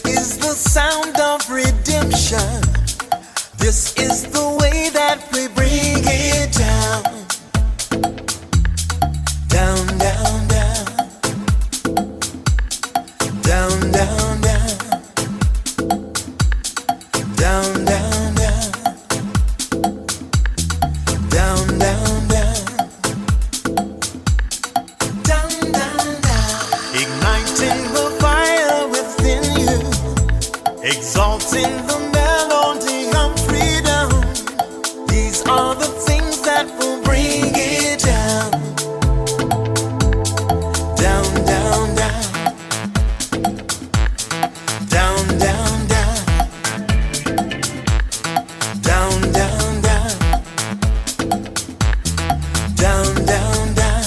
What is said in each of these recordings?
is the sound of redemption. This is the way that we bring it down. Down, down, down. Down, down, down. Down, down, down. Down, down, down. Down, down, down. Igniting the fire within you. Exalting the melody of freedom. These are the things that will bring it down. Down, down, down. Down, down, down. Down, down, down. Down, down, down.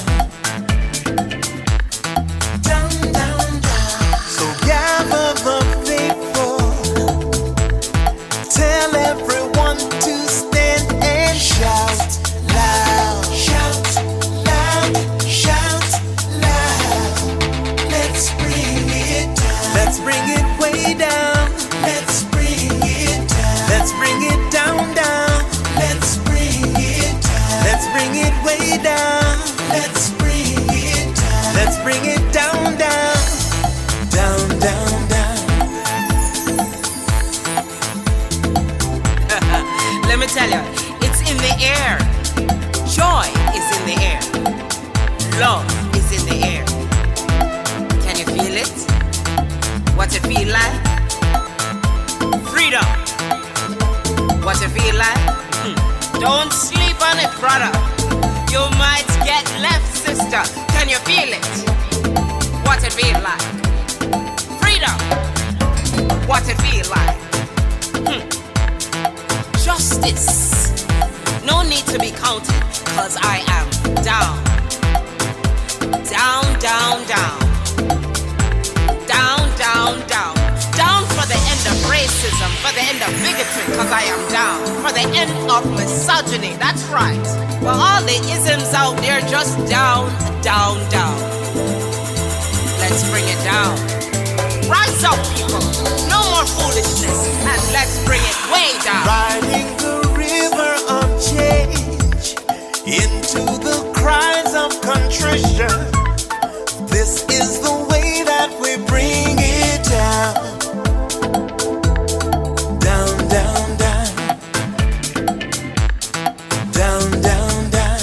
Down, down, down. So gather the faithful. Tell everyone to stand and shout loud. Shout loud. Shout loud. Let's bring it down. Let's bring it way down. Let's bring it down. Let's bring it down, down. Let's bring it down. Let's bring it way down. Let's bring it down. Let's bring it down, down. Down, down, down. Let me tell you, it's in the air. Joy is in the air. Love is in the air. Can you feel it? What it feel like? Freedom. What it feel like? Don't sleep on it, brother. You might get left, sister. Can you feel it? What it feel like? Freedom. What it feel like? Justice. No need to be counted, cause I am down. Down, down, down. Down, down, down. Down for the end of racism, for the end of bigotry, cause I am down. For the end of misogyny, that's right. For all the isms out there, just down, down, down. Let's bring it down. Rise up, people. No more foolishness, and let's bring it way down. Riding the river of change into the cries of contrition. This is the way that we bring it down. Down, down, down. Down, down, down.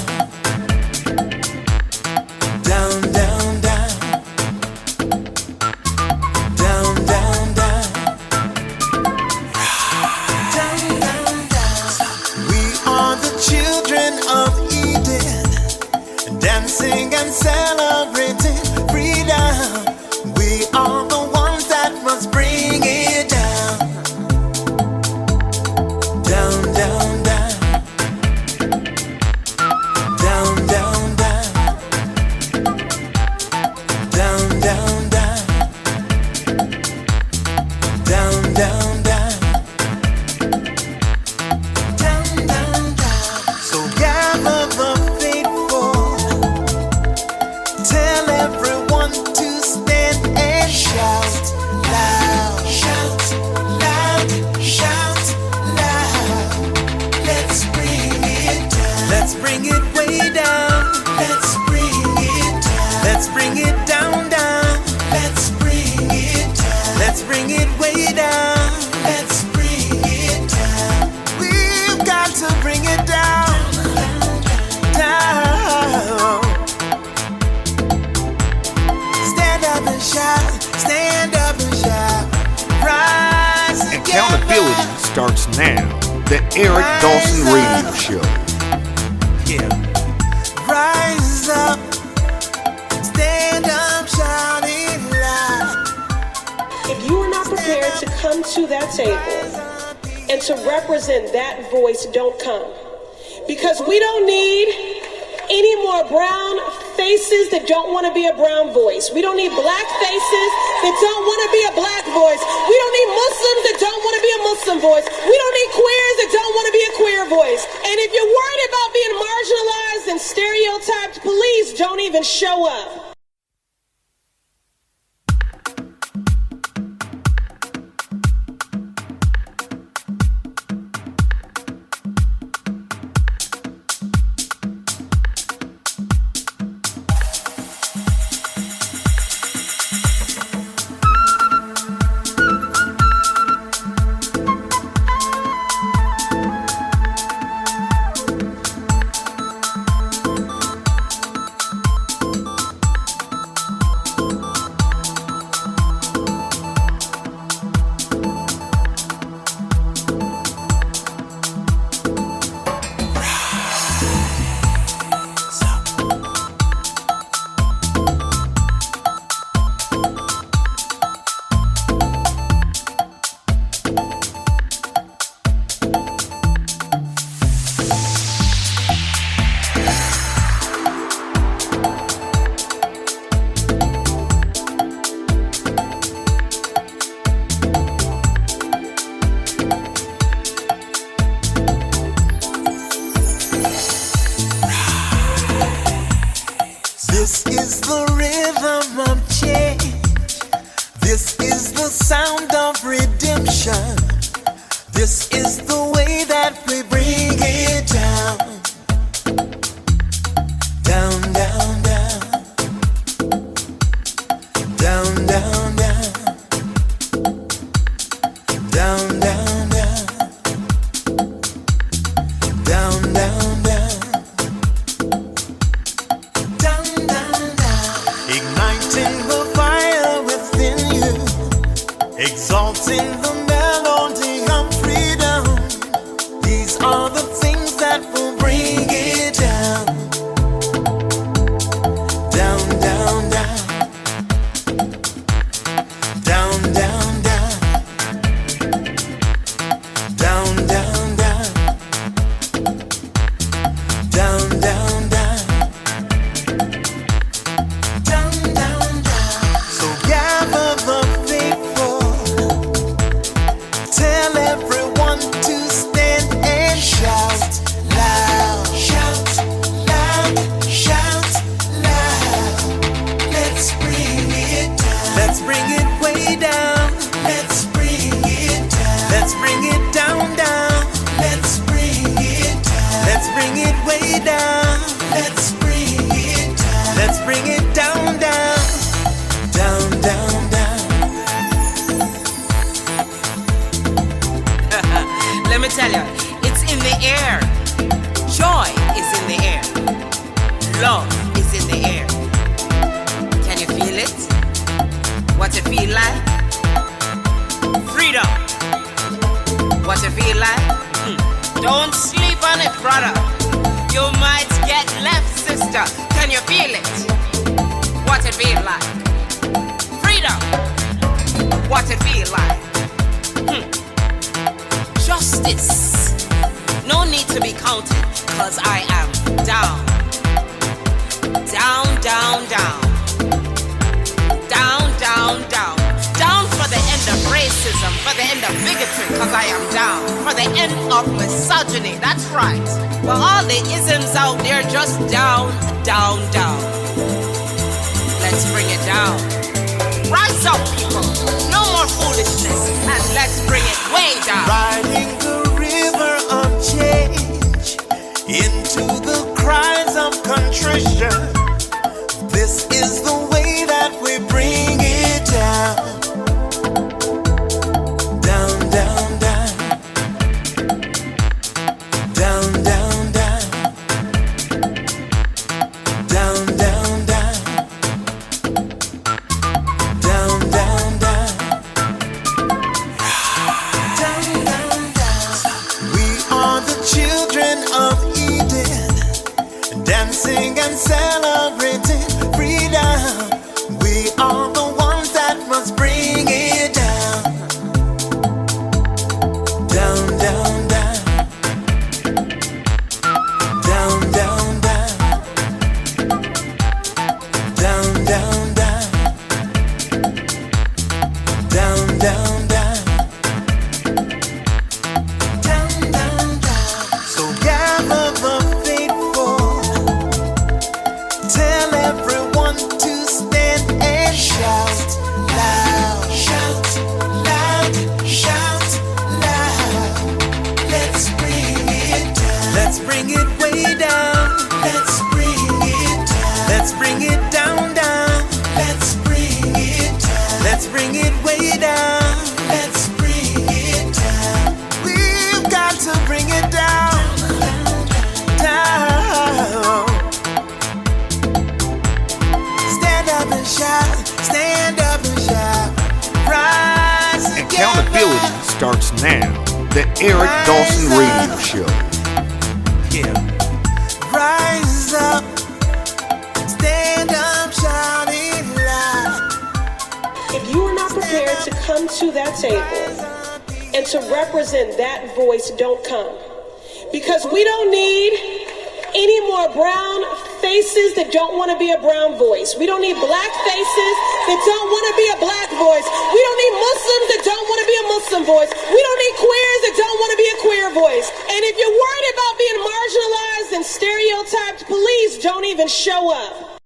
Down, down, down. Down, down, down. Down, down, down. We are the children of Eden, dancing and celebrating freedom. We are the ones that must bring it down. Down, down, down. Down, down, down. Down, down, down. Down, down, down. Down, down, down. So gather the faithful. Tell everyone to stand and shout loud. Shout loud. Shout loud. Let's bring it down. Let's bring it way down. Let's bring it down. Let's bring it down, down. Let's bring it down. Let's bring it way down. Let's bring it down. We've got to bring it down. Down. Stand up and shout. Stand up and shout. Rise together. Accountability starts now. The Eric Dawson Radio Show. Yeah. Rise up. Stand up, shouting loud. If you are not prepared to come to that table and to represent that voice, don't come. Because we don't need any more brown faces that don't want to be a brown voice. We don't need black faces that don't want to be a black voice. We don't need Muslims that don't want to be a Muslim voice. We don't need queers that don't want to be a queer voice. And if you're worried about being marginalized and stereotyped, please don't even show up. sound of redemption. This is the way that we bring it down. Down, down, down. Down, down, down. Down, down, down. Down, down, down. Down, down, down. Igniting the fire within you. Exalting the melody of freedom. These are the things that will bring it down. Down, down, down. Down, down, down. Down, down, down. Down, down, down. Down, down, down. So gather the faithful. Tell everyone to stand and shout loud. Shout loud. Shout loud. Let's bring it down. Let's bring it way down. Let's bring it down. Let's bring it down, down. Let's bring it down. Let's bring it way down. Let's bring it down. Let's bring it down, down. Down, down, down. Let me tell you, it's in the air. Joy is in the air. Love is in the air. Can you feel it? What it feel like? Freedom. What it feel like? Don't sleep on it, brother. You might get left, sister. Can you feel it? What it feel like? Freedom. What it feel like? Justice. No need to be counted, cause I am down. Down, down, down. Down, down, down. Down for the end of racism, for the end of bigotry, cause I am down. For the end of misogyny, that's right. For all the isms out there, just down, down, down. Let's bring it down. Rise up, people. No more foolishness, and let's bring it way down. Riding the river of change into the cries of contrition. This is the way that we bring it down. Down, down, down. Down, down, down. Down, down, down. Down, down, down. Down, down, down. We are the children of Eden, dancing and celebrating freedom. We are the ones that must bring it down. Down, down, down. Down, down, down. Down, down, down. Down, down, down. Down, down, down. So gather the faithful. Tell everyone to stand and shout loud. Shout loud. Shout loud. Let's bring it down. Let's bring it way down. Let's bring it down. Let's bring it down, down. Let's bring it down. Let's bring it way down. Let's bring it down. We've got to bring it down. Down. Stand up and shout. Stand up and shout. Rise Accountability together. starts now. The Eric Dawson Radio Show. Yeah. Rise up. Stand up, shout it loud. If you are not prepared to come to that table and to represent that voice, don't come. Because we don't need any more brown faces that don't want to be a brown voice. We don't need black faces that don't want to be a black voice. We don't need Muslims that don't want to be a Muslim voice. We don't need queers that don't want to be a queer voice. And if you're worried about being marginalized and stereotyped, please don't even show up.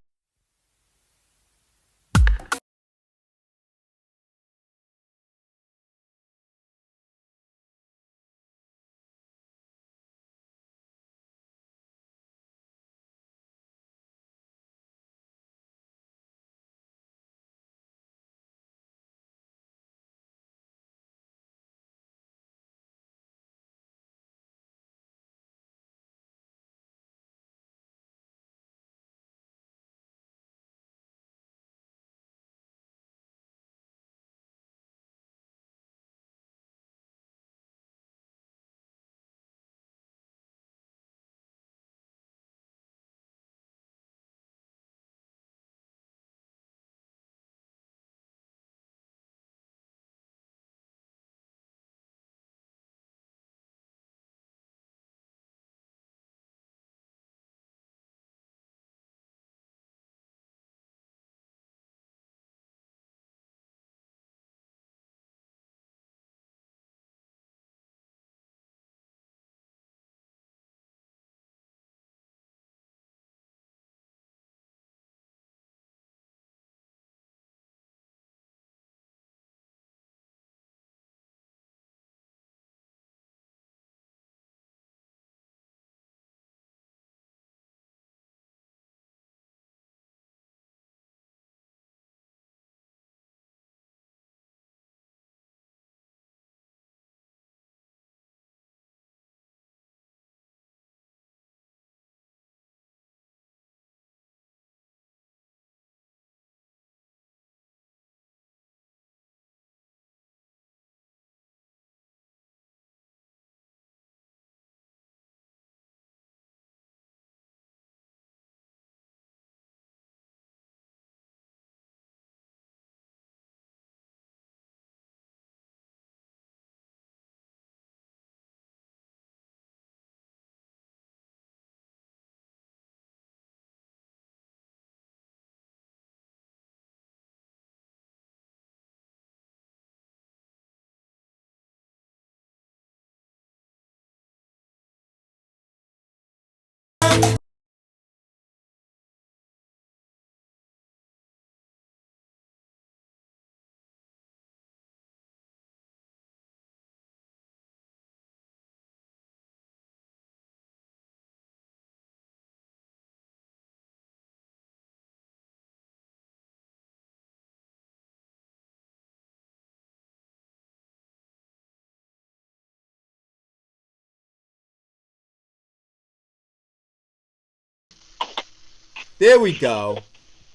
There we go.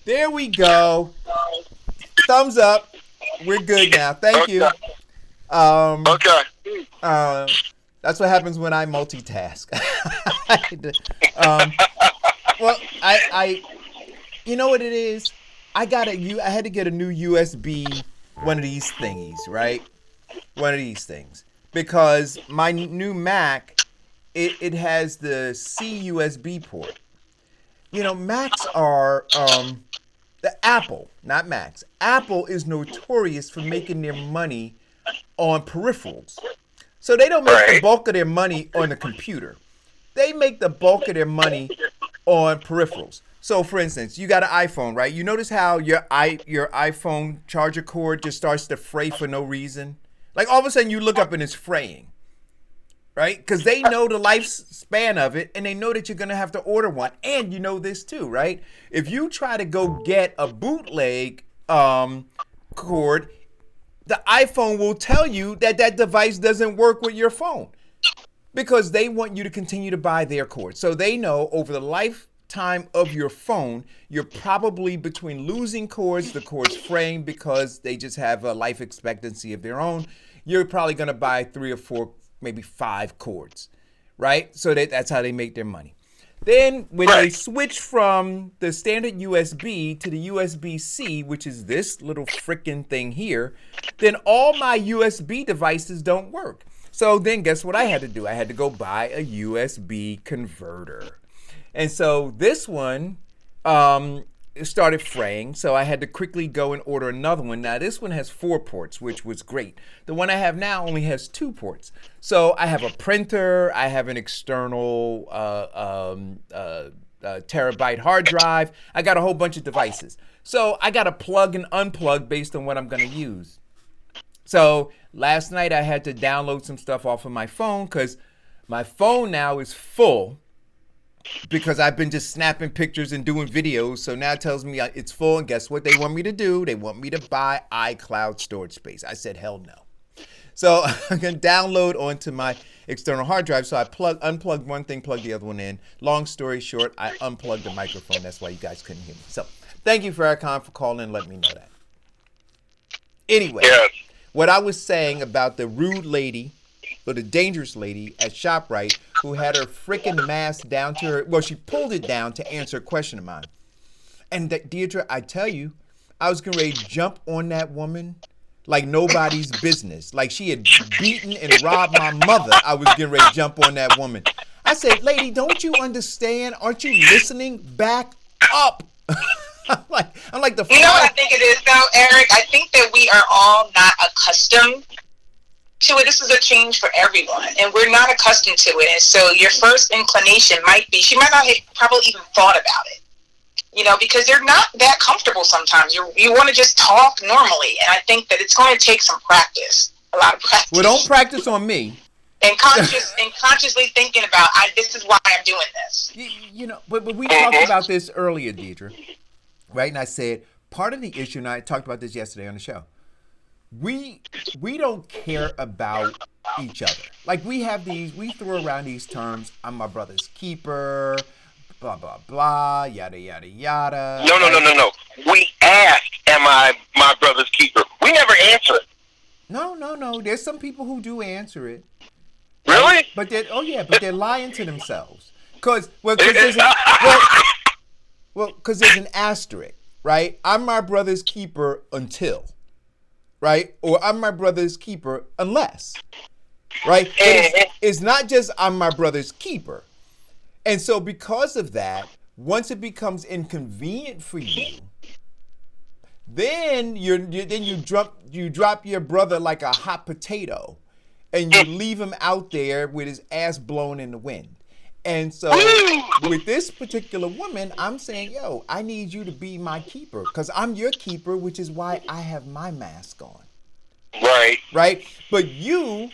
There we go. Thumbs up. We're good now. Thank you. Okay. That's what happens when I multitask. Well, I you know what it is? I had to get a new USB, one of these thingies, right? One of these things. Because my new Mac, it has the C USB port. You know, Macs are, the Apple, not Macs. Apple is notorious for making their money on peripherals. So they don't make the bulk of their money on the computer. They make the bulk of their money on peripherals. So, for instance, you got an iPhone, right? You notice how your iPhone charger cord just starts to fray for no reason? Like all of a sudden you look up and it's fraying, right? Because they know the lifespan of it and they know that you're going to have to order one. And you know this too, right? If you try to go get a bootleg cord, the iPhone will tell you that that device doesn't work with your phone because they want you to continue to buy their cord. So they know over the lifetime of your phone, you're probably between losing cords, the cords fraying because they just have a life expectancy of their own. You're probably going to buy 3 or 4, maybe 5 cords, right? So that's how they make their money. Then when they switch from the standard USB to the USB-C, which is this little frickin' thing here, then all my USB devices don't work. So then guess what I had to do? I had to go buy a USB converter. And so this one started fraying, so I had to quickly go and order another one. Now this one has 4 ports, which was great. The one I have now only has 2 ports. So I have a printer, I have an external terabyte hard drive. I got a whole bunch of devices. So I got to plug and unplug based on what I'm going to use. So last night I had to download some stuff off of my phone because my phone now is full because I've been just snapping pictures and doing videos. So now it tells me it's full. And guess what they want me to do? They want me to buy iCloud storage space. I said, hell no. So I'm going to download onto my external hard drive. So I unplugged one thing, plugged the other one in. Long story short, I unplugged the microphone. That's why you guys couldn't hear me. So thank you, Farrakhan, for calling and letting me know that. Anyway, what I was saying about the rude lady or the dangerous lady at ShopRite who had her freaking mask down to her, well, she pulled it down to answer a question of mine. And Deidre, I tell you, I was getting ready to jump on that woman like nobody's business. Like she had beaten and robbed my mother. I was getting ready to jump on that woman. I said, lady, don't you understand? Aren't you listening? Back up. I'm like the You know what I think it is though, Eric? I think that we are all not accustomed to it. This is a change for everyone, and we're not accustomed to it. And so your first inclination might be, she might not have probably even thought about it, you know, because they're not that comfortable sometimes. You want to just talk normally, and I think that it's going to take some practice, a lot of practice. Well, don't practice on me. And consciously thinking about, this is why I'm doing this. You know, but we talked about this earlier, Deidre, right? And I said part of the issue, and I talked about this yesterday on the show. We don't care about each other. Like we throw around these terms. I'm my brother's keeper, blah blah blah, yada yada yada. No. We asked, "Am I my brother's keeper?" We never answer it. No. There's some people who do answer it. Really? But they're lying to themselves. Because there's an asterisk, right? I'm my brother's keeper until. Right? Or I'm my brother's keeper unless. Right? It's not just I'm my brother's keeper. And so because of that, once it becomes inconvenient for you, then you drop your brother like a hot potato and you leave him out there with his ass blown in the wind. And so with this particular woman, I'm saying, yo, I need you to be my keeper because I'm your keeper, which is why I have my mask on. Right? But you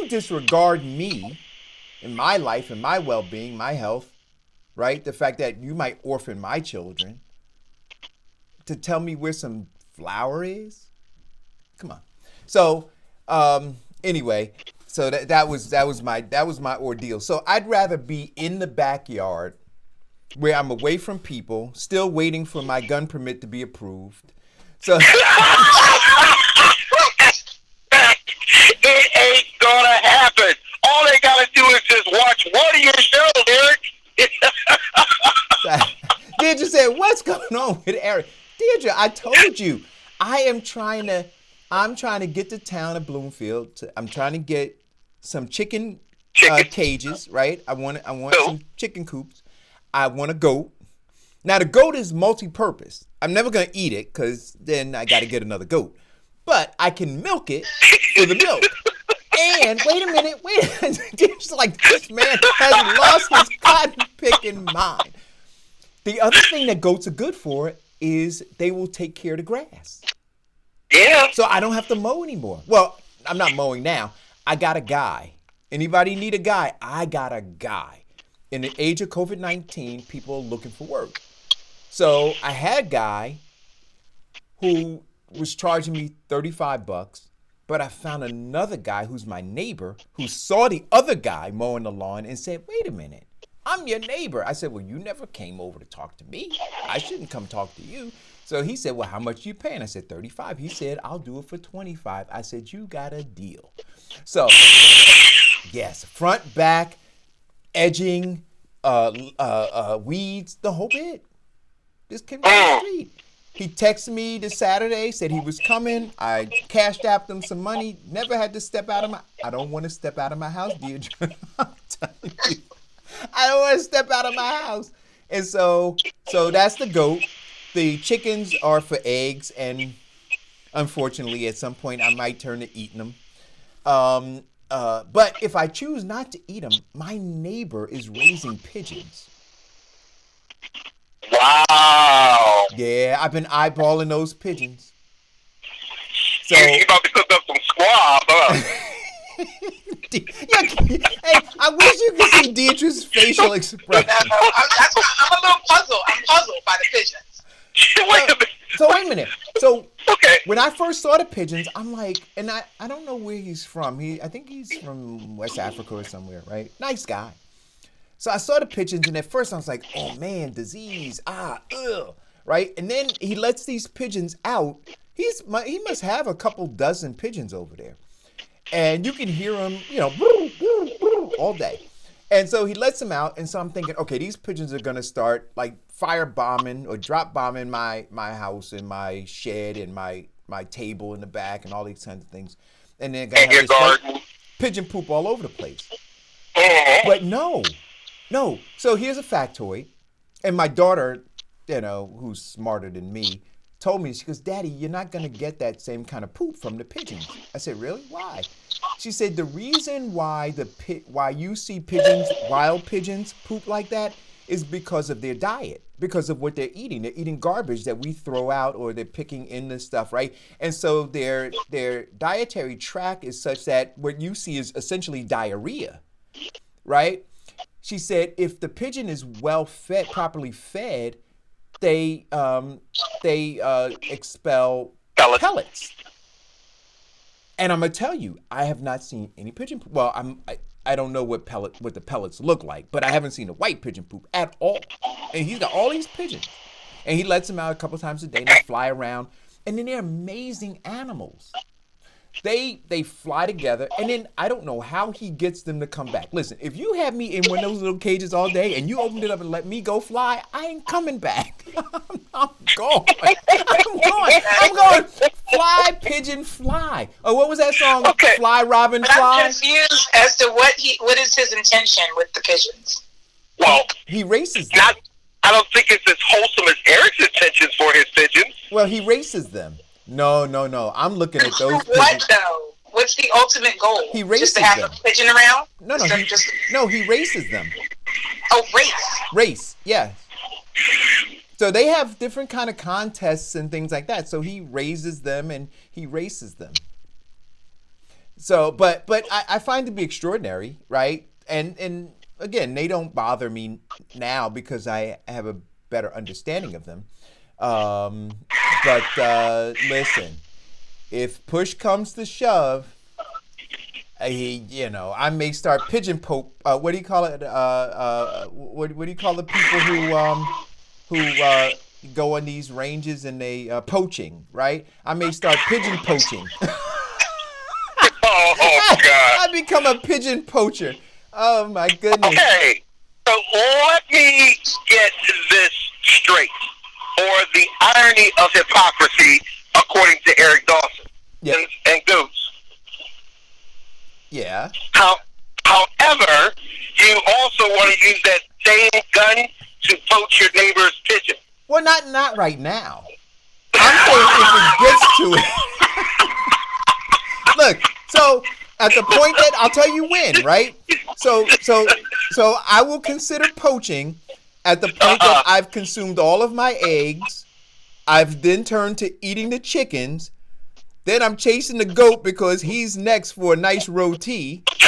disregard me in my life and my well-being, my health, right? The fact that you might orphan my children to tell me where some flour is? Come on. So, anyway, so that was my ordeal. So I'd rather be in the backyard where I'm away from people, still waiting for my gun permit to be approved. So it ain't gonna happen. All they gotta do is just watch one of your shows, Eric. Deirdre said, "What's going on with Eric?" Deirdre, I told you, I'm trying to get the town of Bloomfield. I'm trying to get some chicken cages, right? I want some chicken coops. I want a goat. Now the goat is multi-purpose. I'm never gonna eat it because then I got to get another goat. But I can milk it for the milk. And wait a minute. It's like this man has lost his cotton picking mind. The other thing that goats are good for is they will take care of the grass. Yeah. So I don't have to mow anymore. Well, I'm not mowing now. I got a guy. Anybody need a guy? I got a guy. In the age of COVID-19, people are looking for work. So I had a guy who was charging me $35, but I found another guy who's my neighbor who saw the other guy mowing the lawn and said, "Wait a minute, I'm your neighbor." I said, "Well, you never came over to talk to me. I shouldn't come talk to you." So he said, "Well, how much you paying?" I said, $35. He said, "I'll do it for $25. I said, "You got a deal." So, yes, front, back, edging, weeds, the whole bit. Just came down the street. He texted me this Saturday, said he was coming. I cashed out him some money. Never had to step out of my. I don't want to step out of my house, Deirdre. I'm telling you, I don't want to step out of my house. And so that's the goat. The chickens are for eggs, and unfortunately, at some point, I might turn to eating them. But if I choose not to eat them, my neighbor is raising pigeons. Wow. Yeah, I've been eyeballing those pigeons. So You about to cook up some squab, huh? Hey, I wish you could see Deirdre's facial expression. I'm a little puzzled. I'm puzzled by the pigeons. Wait a minute. So wait a minute. So Okay. when I first saw the pigeons, I'm like, and I don't know where he's from. I think he's from West Africa or somewhere, right? Nice guy. So I saw the pigeons, and at first I was like, "Oh man, disease, ugh," right? And then he lets these pigeons out. He must have a couple dozen pigeons over there, and you can hear them, all day. And so he lets them out, and so I'm thinking, okay, these pigeons are gonna start like fire bombing or drop bombing my house and my shed and my table in the back and all these kinds of things, and then And your garden. pigeon poop all over the place. Mhm. But no. So here's a factoid. And my daughter, who's smarter than me, told me, she goes, "Daddy, you're not going to get that same kind of poop from the pigeons." I said, "Really? Why?" She said, "The reason why you see wild pigeons poop like that is because of their diet, because of what they're eating. They're eating garbage that we throw out, or they're picking in this stuff, right? And so their dietary tract is such that what you see is essentially diarrhea, right?" She said, if the pigeon is well fed, properly fed, they expel pellets. And I'm gonna tell you, I have not seen any pigeon poop. Well, I don't know what the pellets look like, but I haven't seen a white pigeon poop at all. And he's got all these pigeons, and he lets them out a couple times a day. And they fly around, and then they're amazing animals. They fly together, and then I don't know how he gets them to come back. Listen, if you have me in one of those little cages all day and you opened it up and let me go fly, I ain't coming back. I'm going. I'm going. Fly, pigeon, fly. Oh, what was that song? Okay. Fly, Robin, But fly. I'm confused as to what is his intention with the pigeons. Well, He races them. I don't think it's as wholesome as Eric's intentions for his pigeons. Well, he races them. No. I'm looking at those What pigeons. though? What's the ultimate goal? He races Just to have them. a pigeon around? He races them. Oh, race. Race, yeah. So they have different kind of contests and things like that. So he raises them and he races them. So, but I find it to be extraordinary, right? And again, they don't bother me now because I have a better understanding of them. But listen, if push comes to shove, I may start pigeon poke. What do you call it? What do you call the people who go on these ranges and they poaching, right? I may start pigeon poaching. Oh God! I become a pigeon poacher. Oh my goodness. Okay, so let me get this straight, or the irony of hypocrisy, according to Eric Dawson and Goose. Yeah. However, you also want to use that same gun to poach your neighbor's pigeon. Well, not right now. I'm saying if it gets to it. Look, so at the point that I'll tell you when, right? So I will consider poaching at the point that I've consumed all of my eggs. I've then turned to eating the chickens. Then I'm chasing the goat because he's next for a nice roti. Hey,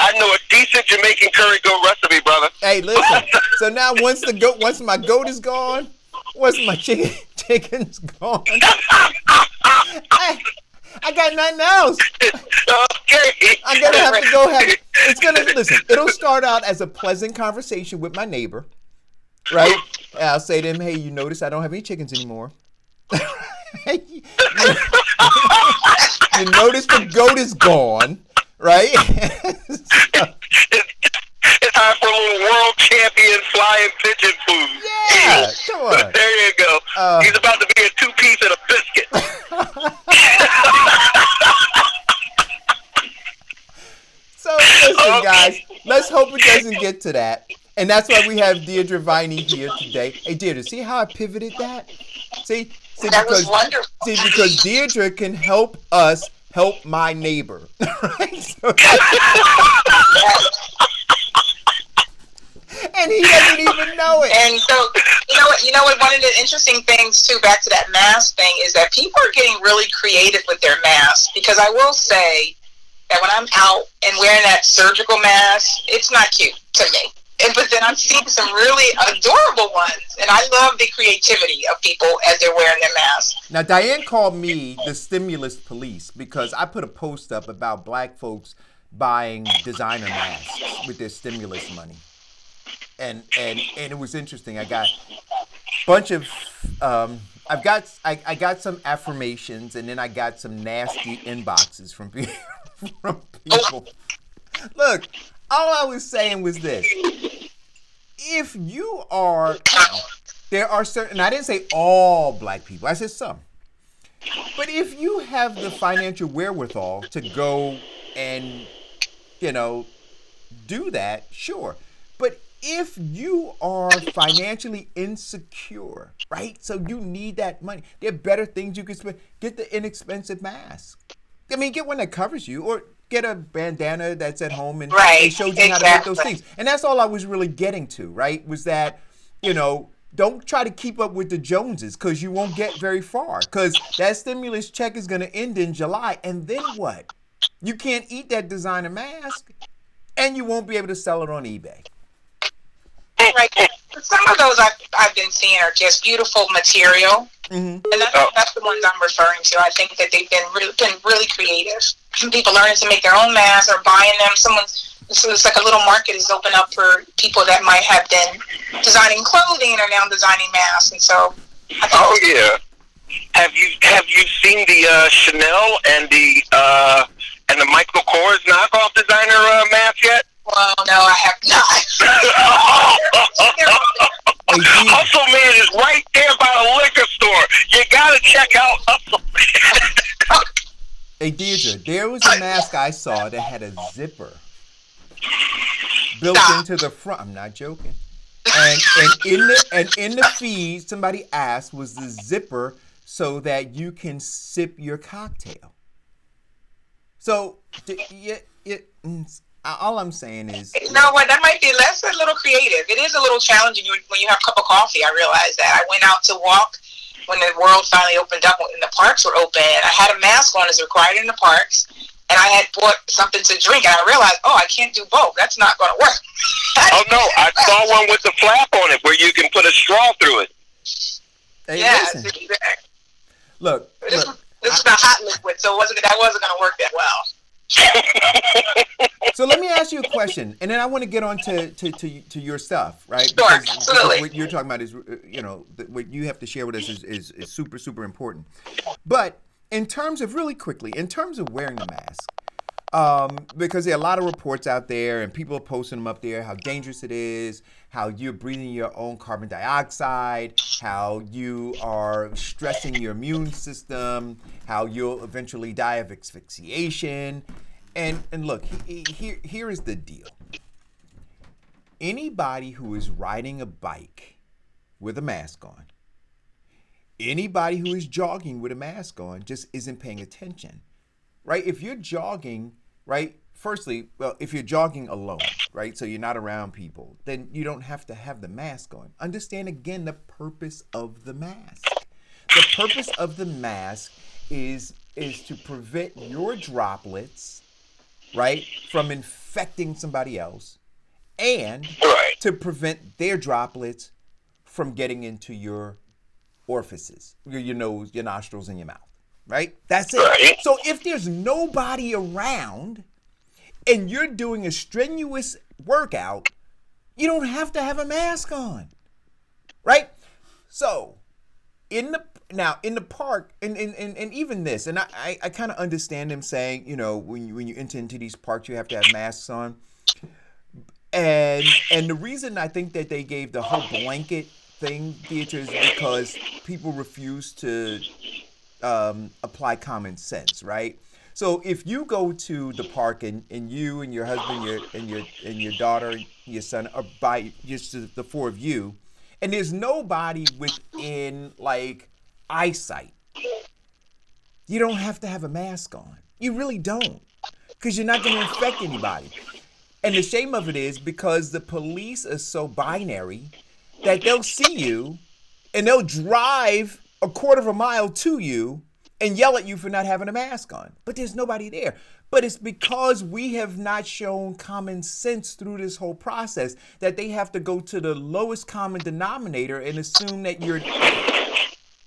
I know a decent Jamaican curry goat recipe, brother. Hey, listen. So now once my goat is gone, once my chicken's gone, I got nothing else. Okay. I'm gonna have to go have. It's gonna listen. It'll start out as a pleasant conversation with my neighbor, right? And I'll say to him, "Hey, you notice I don't have any chickens anymore." You notice the goat is gone, right? It's time for a little world champion flying pigeon food. Yeah, come on. There you go. He's about to be a 2-piece and a biscuit. So listen, guys. Let's hope it doesn't get to that. And that's why we have Deirdre Viney here today. Hey, Deirdre, see how I pivoted that? See, that was wonderful. See, because Deirdre can help us help my neighbor. Right? So and he doesn't even know it. And so, you know what? One of the interesting things too, back to that mask thing, is that people are getting really creative with their masks. Because I will say that when I'm out and wearing that surgical mask, it's not cute to me. But then I'm seeing some really adorable ones, and I love the creativity of people as they're wearing their masks. Now, Diane called me the stimulus police because I put a post up about black folks buying designer masks with their stimulus money, and it was interesting. I got a bunch of I got some affirmations, and then I got some nasty inboxes from people. Look. All I was saying was this. If you are, there are certain, I didn't say all black people, I said some. But if you have the financial wherewithal to go and, do that, sure. But if you are financially insecure, right? So you need that money. There are better things you can spend. Get the inexpensive mask. I mean, get one that covers you, or get a bandana that's at home and it shows you how to make those things. And that's all I was really getting to, right? Was that, don't try to keep up with the Joneses because you won't get very far. Because that stimulus check is going to end in July. And then what? You can't eat that designer mask and you won't be able to sell it on eBay. Right. Some of those I've been seeing are just beautiful material. Mm-hmm. And that's the ones I'm referring to. I think that they've been really creative. People learning to make their own masks or buying them. So it's like a little market is open up for people that might have been designing clothing and are now designing masks. And so, yeah. Have you seen the Chanel and the Michael Kors knockoff designer mask yet? Well, no, I have not. Hustle Man is right there by the liquor store. You gotta check out Hustle Man. Hey, Deirdre, there was a mask I saw that had a zipper built into the front. I'm not joking. And in the feed, somebody asked, was the zipper so that you can sip your cocktail? So, all I'm saying is, you know what? That might be less a little creative. It is a little challenging when you have a cup of coffee. I realized that. I went out to walk when the world finally opened up and the parks were open. And I had a mask on as required in the parks, and I had bought something to drink, and I realized, I can't do both. That's not going to work. Oh no! I saw one with the flap on it where you can put a straw through it. Hey, yeah. listen. Look. This is a hot liquid, so that wasn't going to work that well. So let me ask you a question, and then I want to get on to your stuff, right? Sure, Because absolutely. what you're talking about is, what you have to share with us is super, super important. But in terms of, really quickly, in terms of wearing the mask, because there are a lot of reports out there, and people are posting them up there, how dangerous it is, how you're breathing your own carbon dioxide, how you are stressing your immune system, how you'll eventually die of asphyxiation. And look, here is the deal. Anybody who is riding a bike with a mask on, anybody who is jogging with a mask on just isn't paying attention, right? If you're jogging, right, firstly, well, if you're jogging alone, right, so you're not around people, then you don't have to have the mask on. Understand, again, the purpose of the mask. The purpose of the mask is to prevent your droplets, right, from infecting somebody else, and to prevent their droplets from getting into your orifices, your nose, your nostrils, and your mouth, right? That's it. Right. So if there's nobody around and you're doing a strenuous workout, you don't have to have a mask on, right? So in the park, and even this, and I kind of understand them saying, when you enter into these parks, you have to have masks on. And the reason I think that they gave the whole blanket thing, Theater, is because people refuse to apply common sense, right? So if you go to the park and you and your husband and your daughter, your son, are by just the four of you, and there's nobody within like eyesight, you don't have to have a mask on. You really don't, because you're not going to infect anybody. And the shame of it is because the police are so binary that they'll see you and they'll drive a quarter of a mile to you and yell at you for not having a mask on. But there's nobody there. But it's because we have not shown common sense through this whole process that they have to go to the lowest common denominator and assume that you're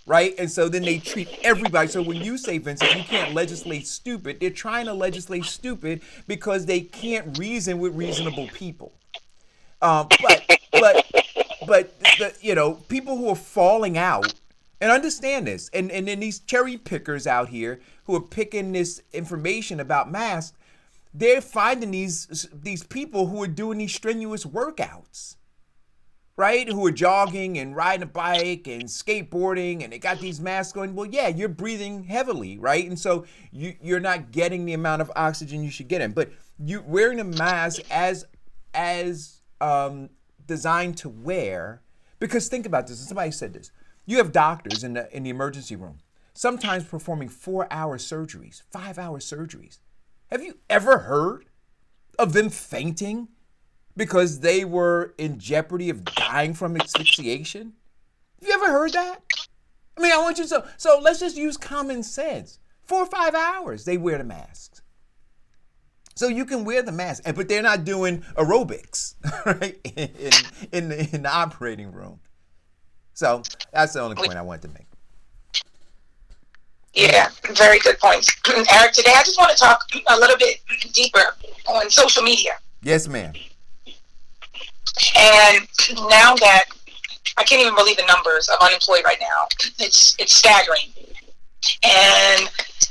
right? And so then they treat everybody. So when you say, Vincent, you can't legislate stupid, they're trying to legislate stupid because they can't reason with reasonable people. But people who are falling out, and understand this, and then these cherry pickers out here who are picking this information about masks, they're finding these people who are doing these strenuous workouts, right? Who are jogging and riding a bike and skateboarding, and they got these masks on. Well, yeah, you're breathing heavily, right? And so you're not getting the amount of oxygen you should get in. But you wearing a mask as designed to wear, because think about this, and somebody said this. You have doctors in the emergency room, sometimes performing 4-hour surgeries, 5-hour surgeries. Have you ever heard of them fainting because they were in jeopardy of dying from asphyxiation? Have you ever heard that? I mean, I want you to, so let's just use common sense. 4 or 5 hours they wear the masks. So you can wear the mask, but they're not doing aerobics, right, in the operating room. So that's the only point I wanted to make. Yeah, very good points. Eric, today I just want to talk a little bit deeper on social media. Yes, ma'am. And now that I can't even believe the numbers of unemployed right now, it's staggering. And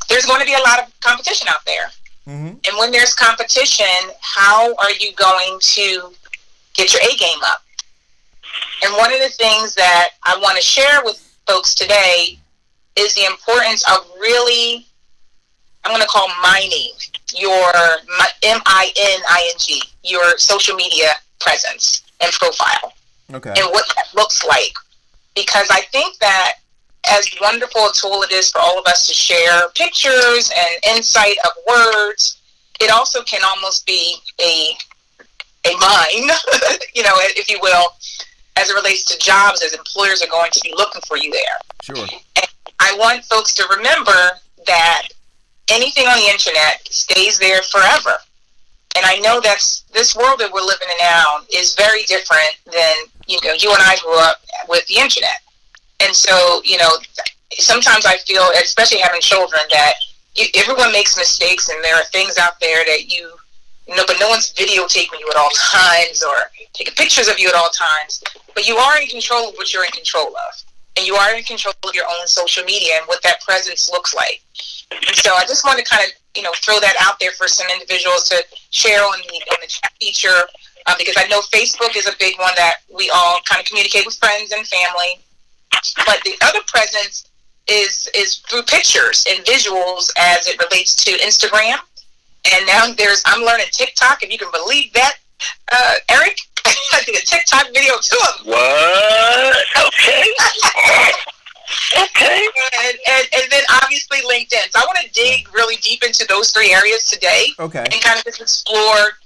there's going to be a lot of competition out there. Mm-hmm. And when there's competition, how are you going to get your A game up? And one of the things that I want to share with folks today is the importance of really, I'm going to call mining your MINING, your social media presence and profile. Okay. And what that looks like. Because I think that as wonderful a tool it is for all of us to share pictures and insight of words, it also can almost be a mine, if you will, as it relates to jobs, as employers are going to be looking for you there. Sure. And I want folks to remember that anything on the internet stays there forever. And I know that's this world that we're living in now is very different than, you and I grew up with the internet. And so, sometimes I feel, especially having children, that everyone makes mistakes, and there are things out there that but no one's videotaping you at all times or taking pictures of you at all times. But you are in control of what you're in control of. And you are in control of your own social media and what that presence looks like. And so I just want to kind of, throw that out there for some individuals to share on the chat feature, because I know Facebook is a big one that we all kind of communicate with friends and family. But the other presence is through pictures and visuals as it relates to Instagram. And now I'm learning TikTok, if you can believe that, Eric. I did a TikTok video too. What? Okay. Okay. And then obviously LinkedIn. So I want to dig really deep into those three areas today. Okay. And kind of just explore,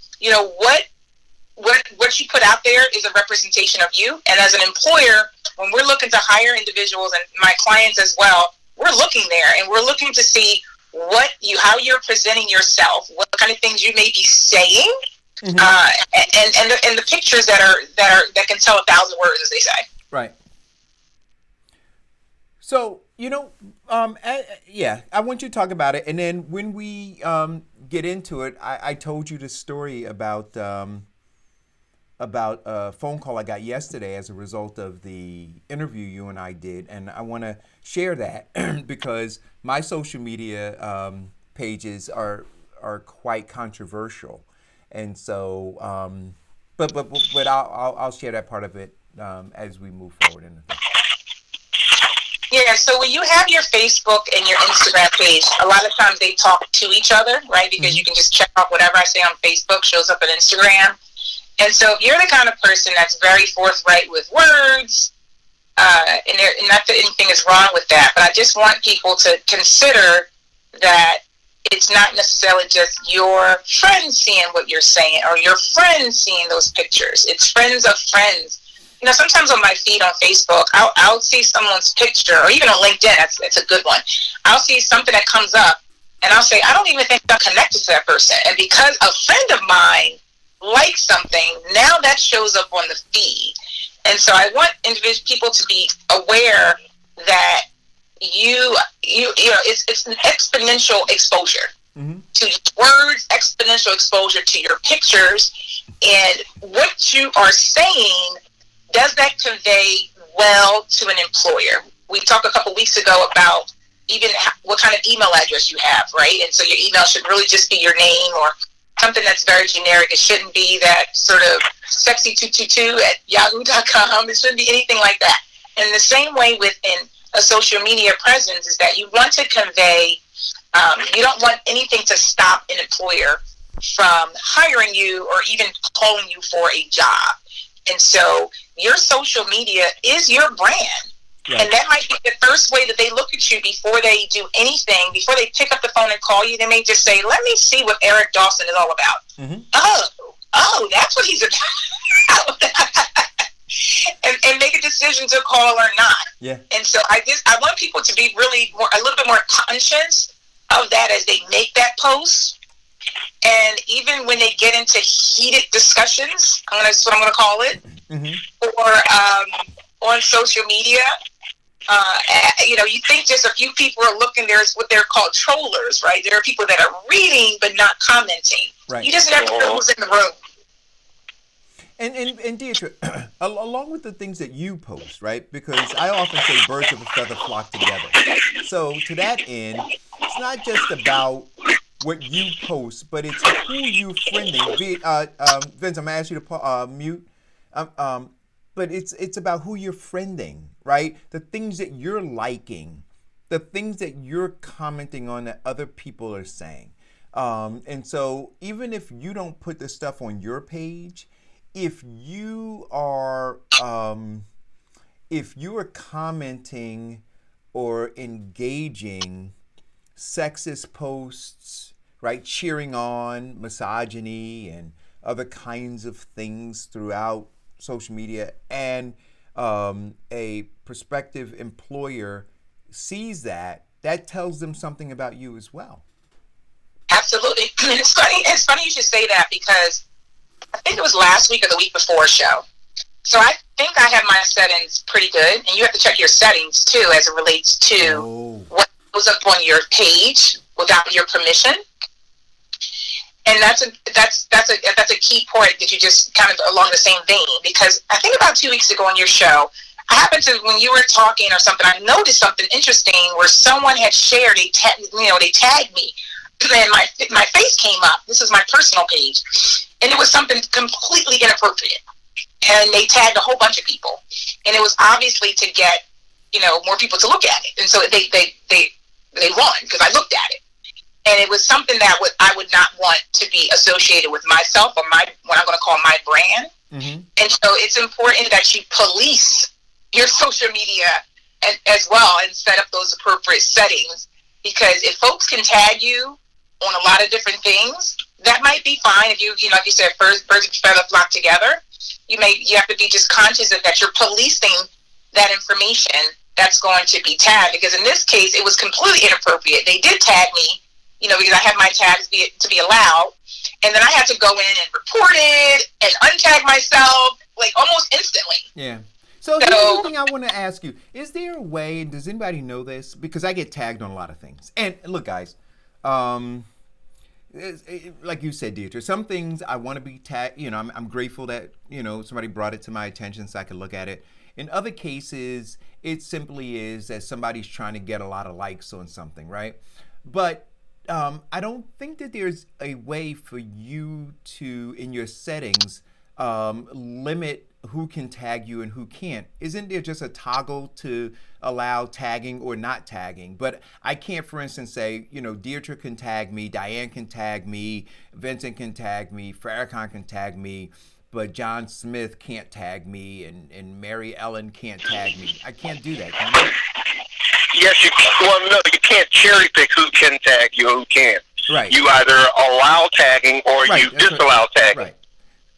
what you put out there is a representation of you. And as an employer, when we're looking to hire individuals and my clients as well, we're looking there and we're looking to see how you're presenting yourself, what kind of things you may be saying, and the pictures that can tell 1,000 words, as they say. Right. So I want you to talk about it, and then when we get into it, I told you the story about a phone call I got yesterday as a result of the interview you and I did, and I want to share that because my social media pages are quite controversial, and so but I'll share that part of it as we move forward in the thing. Yeah, so when you have your Facebook and your Instagram page, a lot of times they talk to each other, right? Because you can just check out whatever I say on Facebook shows up on Instagram. And so if you're the kind of person that's very forthright with words, and not that anything is wrong with that, but I just want people to consider that it's not necessarily just your friends seeing what you're saying or your friends seeing those pictures. It's friends of friends. Sometimes on my feed on Facebook, I'll see someone's picture, or even on LinkedIn, that's a good one. I'll see something that comes up, and I'll say, I don't even think I'm connected to that person. And because a friend of mine likes something, now that shows up on the feed. And so I want people to be aware that it's an exponential exposure to words, exponential exposure to your pictures, and what you are saying. Does that convey well to an employer? We talked a couple weeks ago about even what kind of email address you have, right? And so your email should really just be your name or something that's very generic. It shouldn't be that sort of sexy222@yahoo.com. It shouldn't be anything like that. And the same way within a social media presence is that you want to convey, you don't want anything to stop an employer from hiring you or even calling you for a job. And so your social media is your brand. Right. And that might be the first way that they look at you before they do anything. Before they pick up the phone and call you, they may just say, let me see what Eric Dawson is all about. Oh, that's what he's about. and make a decision to call or not. Yeah. And so I want people to be really a little bit more conscious of that as they make that post. And even when they get into heated discussions, that's what I'm going to call it, or on social media, you think just a few people are looking. There's what they're called trollers, right? There are people that are reading but not commenting. Right. You just never know who's in the room. And Deidre, along with the things that you post, right? Because I often say birds of a feather flock together. So to that end, it's not just about what you post, but it's who you friending. Vince, I'm gonna ask you to mute. But it's about who you're friending, right? The things that you're liking, the things that you're commenting on that other people are saying. And so even if you don't put the stuff on your page, if you are commenting or engaging sexist posts, right, cheering on misogyny and other kinds of things throughout social media, and a prospective employer sees that tells them something about you as well. Absolutely. It's funny you should say that, because I think it was last week or the week before show, So I think I have my settings pretty good, and you have to check your settings too as it relates to what goes up on your page without your permission. And that's a key point that you just kind of along the same vein, because I think about 2 weeks ago on your show, I happened to, when you were talking or something, I noticed something interesting where someone had shared they tagged me, and my face came up. This is my personal page, and it was something completely inappropriate. And they tagged a whole bunch of people, and it was obviously to get more people to look at it. And so they won because I looked at it, and it was something that I would not want to be associated with myself or what I'm going to call my brand. Mm-hmm. And so it's important that you police your social media as well and set up those appropriate settings, because if folks can tag you on a lot of different things, that might be fine. If you like you said, birds of a feather flock together. You have to be just conscious of that you're policing that information that's going to be tagged, because in this case it was completely inappropriate. They did tag me, because I had my tags to be allowed, and then I had to go in and report it and untag myself like almost instantly. Yeah. So here's the thing I want to ask you: is there a way? Does anybody know this? Because I get tagged on a lot of things. And look, guys, like you said, Deirdre, some things I want to be tagged. I'm grateful that somebody brought it to my attention so I could look at it. In other cases, it simply is that somebody's trying to get a lot of likes on something, right? But I don't think that there's a way for you to, in your settings, limit who can tag you and who can't. Isn't there just a toggle to allow tagging or not tagging? But I can't, for instance, say, Deirdre can tag me, Diane can tag me, Vincent can tag me, Farrakhan can tag me, but John Smith can't tag me, and Mary Ellen can't tag me. I can't do that, can I? Yes, no, you can't cherry pick who can tag you and who can't. Right. You either allow tagging or you disallow tagging. Right.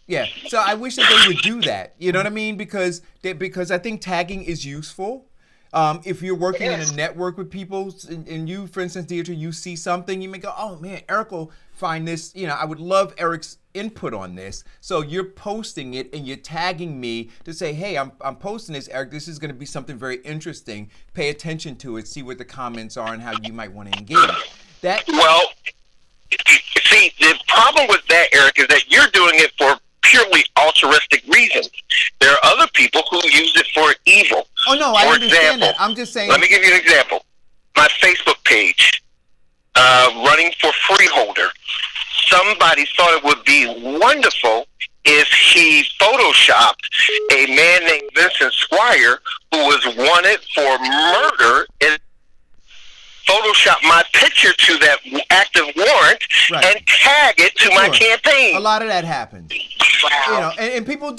Yeah. So I wish that they would do that. You know what I mean? Because I think tagging is useful. If you're working in a network with people, and you, for instance, Deirdre, you see something, you may go, "Oh man, Eric will find this. I would love Eric's input on this." So you're posting it and you're tagging me to say, "Hey, I'm posting this, Eric. This is going to be something very interesting. Pay attention to it. See what the comments are and how you might want to engage." Well, see, the problem with that, Eric, is that you're doing it for purely altruistic reasons. There are other people who use it for evil. Oh no, I understand that. I'm just saying. Let me give you an example. My Facebook page, running for freeholder. Somebody thought it would be wonderful if he photoshopped a man named Vincent Squire, who was wanted for murder, and Photoshop my picture to that active warrant and tag it to my campaign. A lot of that happens. Wow. And people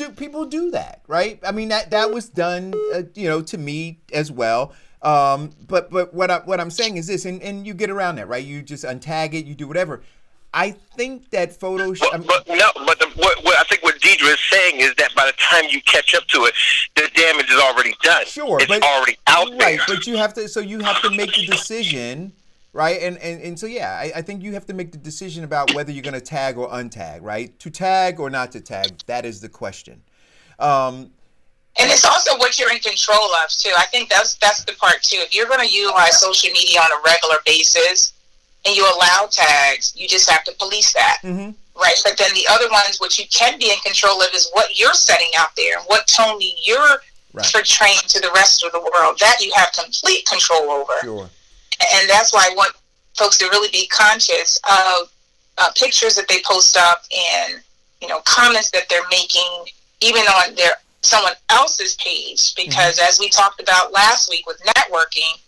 do that, right? I mean that was done, to me as well. But what I'm saying is this, and you get around that, right? You just untag it, you do whatever. I think that Photoshop. What I think what Deidre is saying is that by the time you catch up to it, the damage is already done. Sure, it's already out there. Right, but you have to make the decision, right? And so I think you have to make the decision about whether you're going to tag or untag, right? To tag or not to tag, that is the question. And it's also what you're in control of too. I think that's the part too. If you're going to utilize social media on a regular basis, and you allow tags, you just have to police that, right? But then the other ones, what you can be in control of is what you're setting out there and what tone you're portraying to the rest of the world. That you have complete control over. Sure. And that's why I want folks to really be conscious of pictures that they post up and, comments that they're making, even on someone else's page. Because as we talked about last week with networking,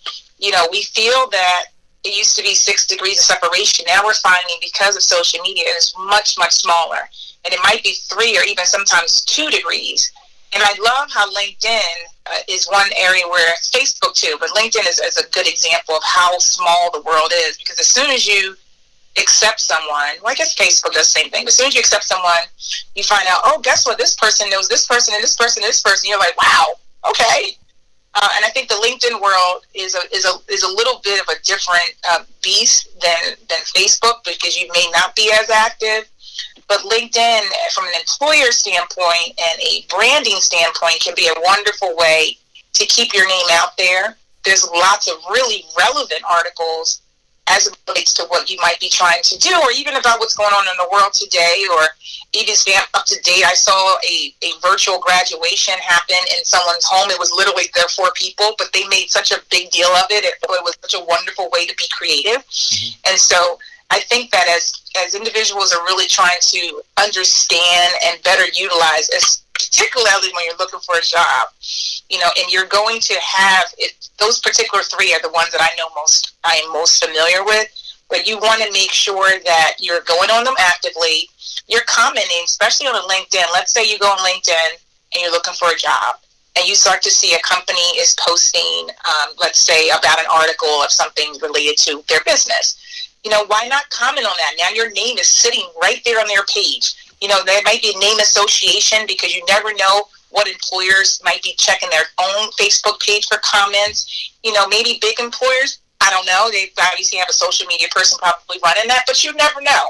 we feel that it used to be 6 degrees of separation. Now we're finding, because of social media, it is much, much smaller. And it might be 3 or even sometimes 2 degrees. And I love how LinkedIn is one area where, Facebook too, but LinkedIn is a good example of how small the world is. Because as soon as you accept someone, well, I guess Facebook does the same thing, but as soon as you accept someone, you find out, oh, guess what? This person knows this person and this person and this person. You're like, wow, okay. And I think the LinkedIn world is a little bit of a different beast than Facebook, because you may not be as active. But LinkedIn, from an employer standpoint and a branding standpoint, can be a wonderful way to keep your name out there. There's lots of really relevant articles as it relates to what you might be trying to do, or even about what's going on in the world today, or even stay up to date. I saw a virtual graduation happen in someone's home. It was literally there 4 people, but they made such a big deal of it. It was such a wonderful way to be creative. And so I think that as individuals are really trying to understand and better utilize, particularly when you're looking for a job, and you're going to have it, those particular 3 are the ones that I am most familiar with. But you want to make sure that you're going on them actively. You're commenting, especially on LinkedIn. Let's say you go on LinkedIn and you're looking for a job, and you start to see a company is posting, let's say, about an article of something related to their business. Why not comment on that? Now your name is sitting right there on their page. There might be a name association, because you never know what employers might be checking their own Facebook page for comments. Maybe big employers, I don't know. They obviously have a social media person probably running that, but you never know.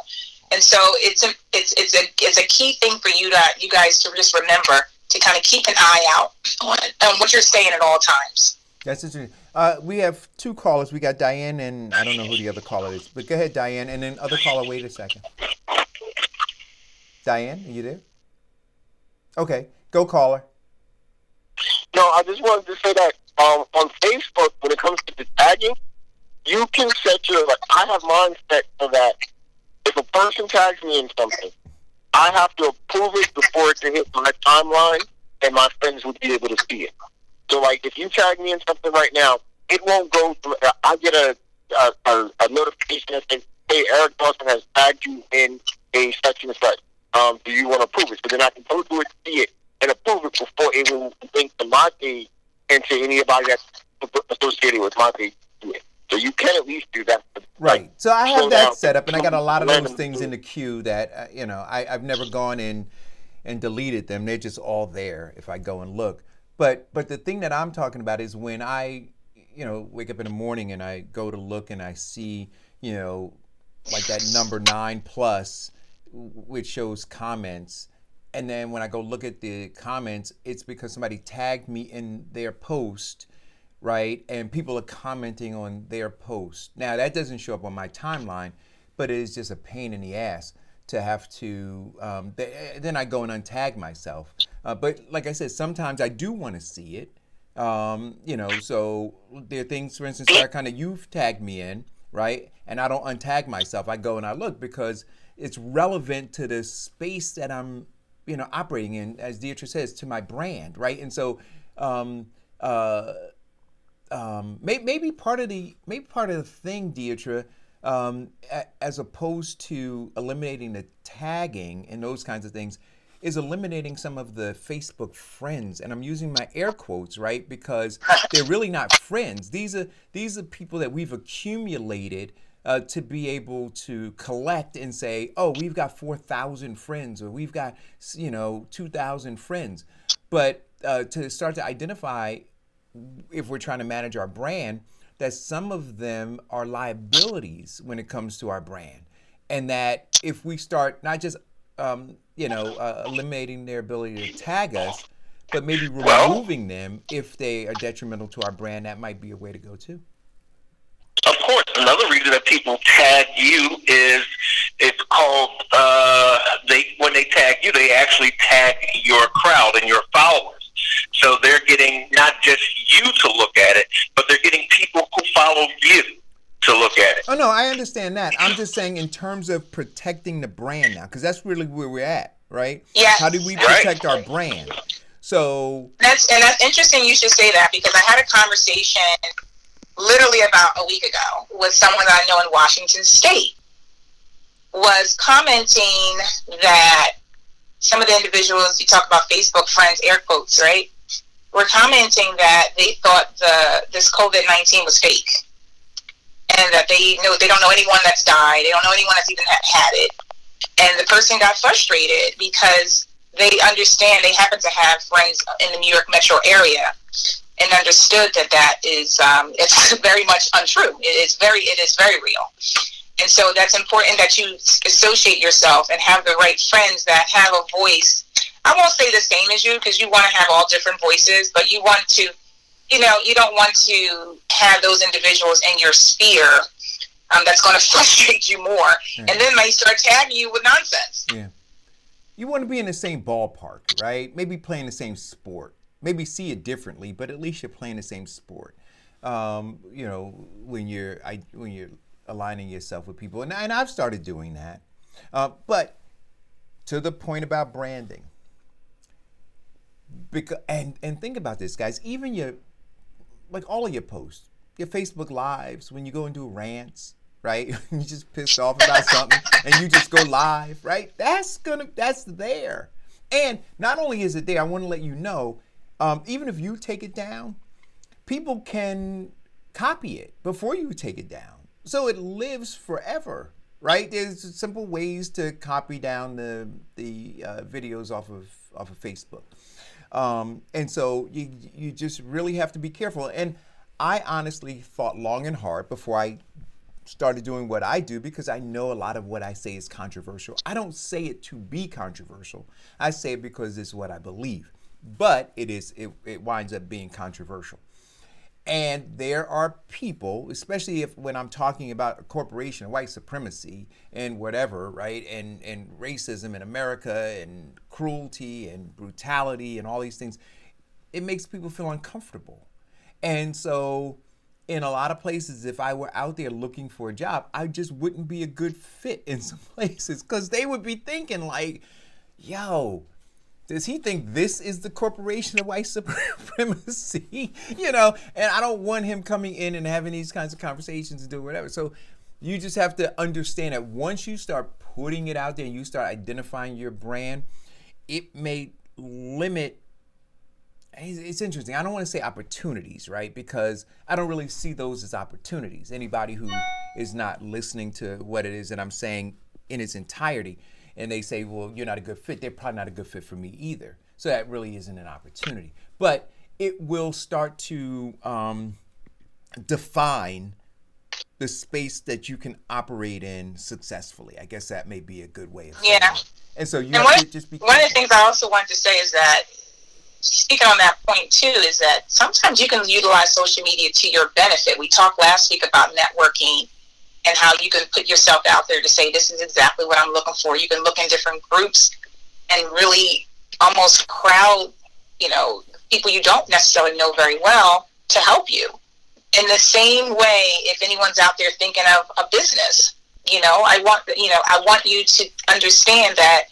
And so it's a key thing for you guys to just remember to kind of keep an eye out on what you're saying at all times. That's interesting. We have 2 callers. We got Diane, and I don't know who the other caller is, but go ahead, Diane, and then other caller. Wait a second. Diane, are you there? Okay, go caller. No, I just wanted to say that on Facebook, when it comes to the tagging, you can set I have mine set so that if a person tags me in something, I have to approve it before it can hit my timeline, and my friends would be able to see it. So, if you tag me in something right now, it won't go through. I get a notification that says, "Hey, Eric Dawson has tagged you in a such and such. Do you want to approve it?" So then I can go through it, see it, and approve it before it will link to my page and to anybody that's associated with my page. So you can at least do that. Right. So I have that set up, and I got a lot of those things in the queue that I've never gone in and deleted them. They're just all there if I go and look. But the thing that I'm talking about is when I wake up in the morning and I go to look and I see like that number 9+, which shows comments. And then when I go look at the comments, it's because somebody tagged me in their post, right? And people are commenting on their post. Now, that doesn't show up on my timeline, but it is just a pain in the ass to have to, then I go and untag myself. But like I said, sometimes I do want to see it. So there are things, for instance, that you've tagged me in, right? And I don't untag myself. I go and I look because it's relevant to the space that I'm, operating in, as Deidre says, to my brand, right? And so, maybe part of the thing, Deidre, as opposed to eliminating the tagging and those kinds of things, is eliminating some of the Facebook friends, and I'm using my air quotes, right? Because they're really not friends. These are people that we've accumulated to be able to collect and say, oh, we've got 4,000 friends, or we've got 2,000 friends. But to start to identify, if we're trying to manage our brand, that some of them are liabilities when it comes to our brand, and that if we start not just eliminating their ability to tag us, but maybe removing them if they are detrimental to our brand, that might be a way to go too. Of course, another reason that people tag you is it's called when they tag you, they actually tag your crowd and your followers. So they're getting not just you to look at it, but they're getting people who follow you to look at it. Oh, no, I understand that. I'm just saying in terms of protecting the brand now, because that's really where we're at, right? Yeah. How do we protect our brand? So that's interesting you should say that, because I had a conversation literally about a week ago with someone that I know in Washington State, was commenting that some of the individuals, you talk about Facebook friends, air quotes, right, were commenting that they thought this COVID-19 was fake, and that they don't know anyone that's died, they don't know anyone that's even had it. And the person got frustrated because they understand, they happen to have friends in the New York metro area, and understood that is it's very much untrue. It is very real. And so that's important that you associate yourself and have the right friends that have a voice. I won't say the same as you, because you want to have all different voices, but you want to, you don't want to have those individuals in your sphere that's going to frustrate you more. Right. And then they start tagging you with nonsense. Yeah. You want to be in the same ballpark, right? Maybe playing the same sport. Maybe see it differently, but at least you're playing the same sport. When you're aligning yourself with people, and I've started doing that. But to the point about branding, and think about this, guys. Even all of your posts, your Facebook lives, when you go and do rants, right? You just pissed off about something and you just go live, right? That's there. And not only is it there, I want to let you know, even if you take it down, people can copy it before you take it down. So it lives forever, right? There's simple ways to copy down the videos off of Facebook. And so you just really have to be careful. And I honestly thought long and hard before I started doing what I do, because I know a lot of what I say is controversial. I don't say it to be controversial. I say it because it's what I believe. But it winds up being controversial. And there are people, especially when I'm talking about a corporation, white supremacy and whatever, right? And racism in America and cruelty and brutality and all these things, it makes people feel uncomfortable. And so in a lot of places, if I were out there looking for a job, I just wouldn't be a good fit in some places, because they would be thinking like, yo, does he think this is the corporation of white supremacy? And I don't want him coming in and having these kinds of conversations and doing whatever. So you just have to understand that once you start putting it out there and you start identifying your brand, it may limit. It's interesting. I don't want to say opportunities, right? Because I don't really see those as opportunities. Anybody who is not listening to what it is that I'm saying in its entirety, and they say, well, you're not a good fit, they're probably not a good fit for me either. So that really isn't an opportunity. But it will start to define the space that you can operate in successfully. I guess that may be a good way of saying it. And so you have to just be careful. One of the things I also wanted to say is that, speaking on that point too, is that sometimes you can utilize social media to your benefit. We talked last week about networking and how you can put yourself out there to say, this is exactly what I'm looking for. You can look in different groups and really almost crowd, people you don't necessarily know very well to help you. In the same way, if anyone's out there thinking of a business, I want you to understand that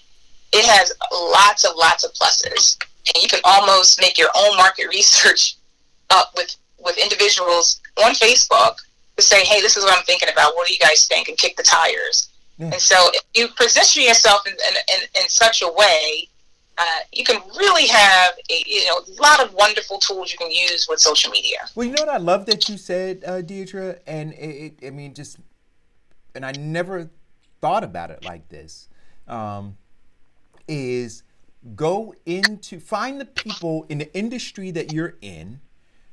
it has lots of pluses. And you can almost make your own market research up with individuals on Facebook to say, hey, this is what I'm thinking about. What do you guys think? And kick the tires. Yeah. And so if you position yourself in such a way, you can really have a lot of wonderful tools you can use with social media. Well, you know what I love that you said, Deidre, and and I never thought about it like this, is find the people in the industry that you're in,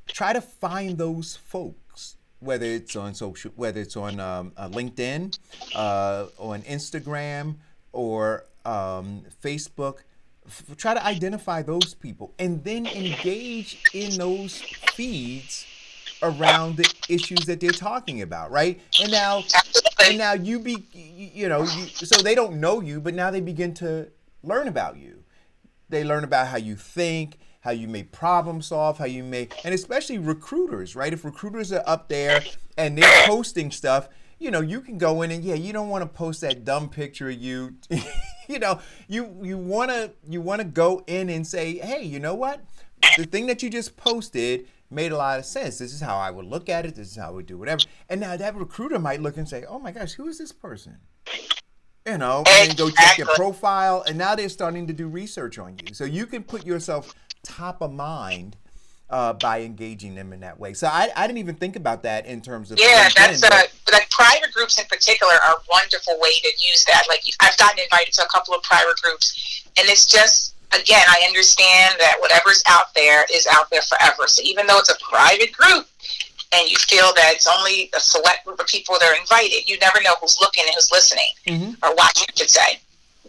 try to find those folks, whether it's on LinkedIn, on Instagram, or Facebook. Try to identify those people and then engage in those feeds around the issues that they're talking about, right? And now so they don't know you, but now they begin to learn about you. They learn about how you think, how you may problem solve, and especially recruiters, right? If recruiters are up there and they're posting stuff, you can go in and you don't want to post that dumb picture of you. You want to go in and say, hey, you know what? The thing that you just posted made a lot of sense. This is how I would look at it. This is how I would do whatever. And now that recruiter might look and say, oh my gosh, who is this person? And then go check your profile, and now they're starting to do research on you. So you can put yourself top of mind by engaging them in that way. So I didn't even think about that in terms of LinkedIn, like private groups in particular are a wonderful way to use that. Like I've gotten invited to a couple of private groups, and it's just, again, I understand that whatever's out there is out there forever. So even though it's a private group and you feel that it's only a select group of people that are invited, you never know who's looking and who's listening, or watching, I should say.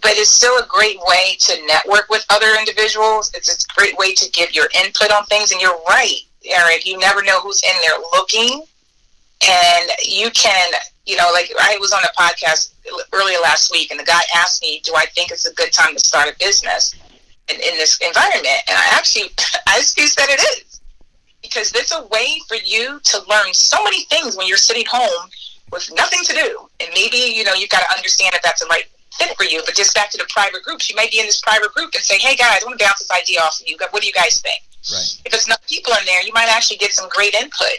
But it's still a great way to network with other individuals. It's a great way to give your input on things. And you're right, Eric, you never know who's in there looking. And you can, like I was on a podcast earlier last week, and the guy asked me, do I think it's a good time to start a business in this environment? And I actually said it is. Because it's a way for you to learn so many things when you're sitting home with nothing to do. And maybe, you've got to understand if that's the right fit for you. But just back to the private groups, you might be in this private group and say, hey guys, I want to bounce this idea off of you. What do you guys think? Right. If it's not people in there, you might actually get some great input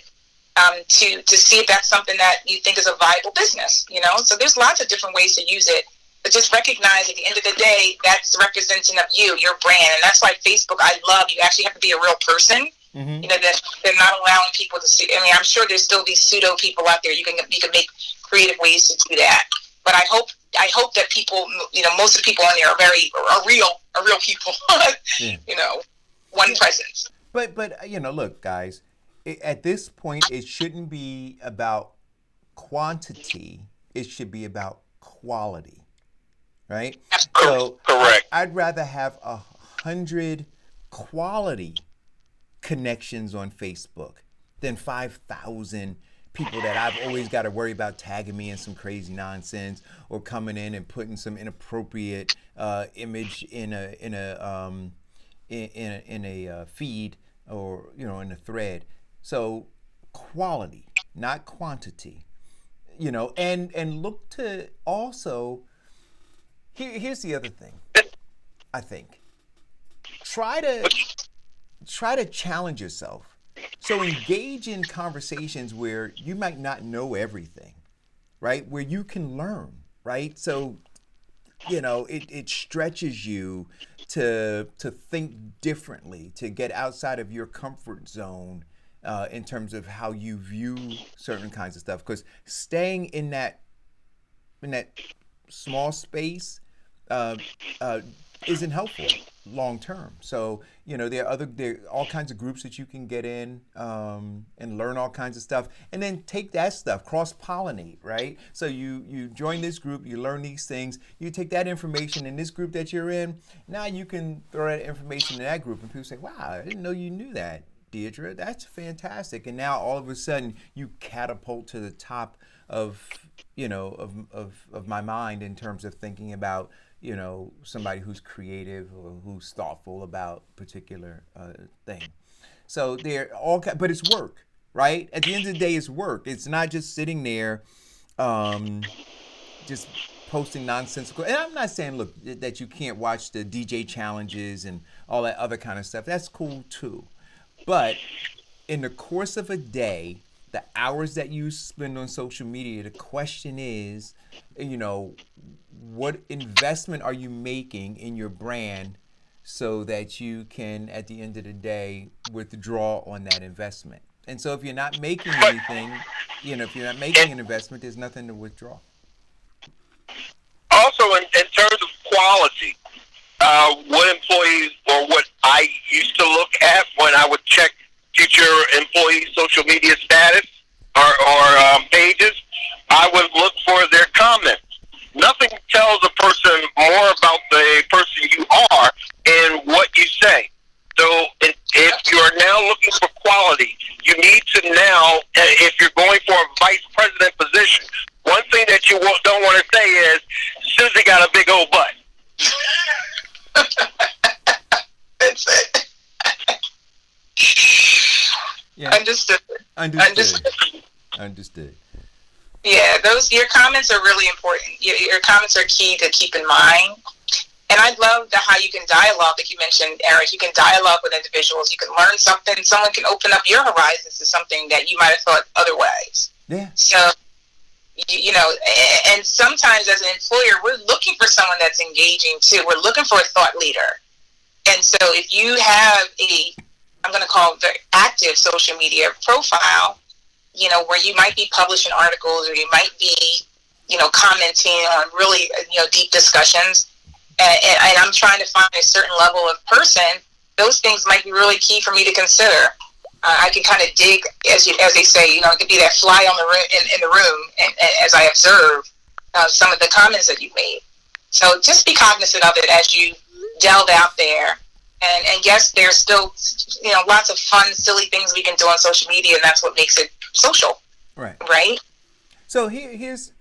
to see if that's something that you think is a viable business, So there's lots of different ways to use it. But just recognize at the end of the day, that's representing of you, your brand. And that's why Facebook, I love, you actually have to be a real person. That they're not allowing people to see. I mean, I'm sure there's still these pseudo people out there. You can make creative ways to do that. But I hope that people, most of the people on there are real people. One presence. But look, guys, at this point, it shouldn't be about quantity. It should be about quality, right? So correct. I'd rather have 100 quality connections on Facebook than 5,000 people that I've always got to worry about tagging me in some crazy nonsense or coming in and putting some inappropriate image in a feed or in a thread. So quality, not quantity, and look to also. Here's the other thing. I think try to challenge yourself. So engage in conversations where you might not know everything, right? Where you can learn, right? So, it stretches you to think differently, to get outside of your comfort zone in terms of how you view certain kinds of stuff. Because staying in that small space isn't helpful long term. So there are all kinds of groups that you can get in and learn all kinds of stuff, and then take that stuff, cross-pollinate, right? So you join this group, you learn these things, you take that information in this group that you're in, now you can throw that information in that group, and people say, wow, I didn't know you knew that, Deidre. That's fantastic. And now all of a sudden you catapult to the top of my mind in terms of thinking about somebody who's creative or who's thoughtful about a particular thing. So they're all, but it's work, right? At the end of the day, it's work. It's not just sitting there, just posting nonsensical. And I'm not saying, look, that you can't watch the DJ challenges and all that other kind of stuff. That's cool too. But in the course of a day, the hours that you spend on social media, the question is, what investment are you making in your brand so that you can, at the end of the day, withdraw on that investment? And so if you're not making anything, if you're not making an investment, there's nothing to withdraw. Also, in terms of quality, what employees, or what I used to look at when I would check future employees' social media status or pages, I would look for their comments. Nothing tells a person more about the person you are and what you say. So if you are now looking for quality, you need to now, if you're going for a vice president position, one thing that you don't want to say is, Susie got a big old butt. That's it. Yeah. Understood. Yeah, your comments are really important. Your comments are key to keep in mind. And I love how you can dialogue, like you mentioned, Eric. You can dialogue with individuals. You can learn something. Someone can open up your horizons to something that you might have thought otherwise. Yeah. So, and sometimes as an employer, we're looking for someone that's engaging too. We're looking for a thought leader. And so if you have I'm going to call it very active social media profile, where you might be publishing articles or you might be, commenting on really, deep discussions, and I'm trying to find a certain level of person, those things might be really key for me to consider. I can kind of dig, as they say, you know, it could be that fly on the room in the room, and as I observe some of the comments that you made. So just be cognizant of it as you delve out there. And yes, there's still, you know, lots of fun, silly things we can do on social media, and that's what makes it social. Right. Right? So here's,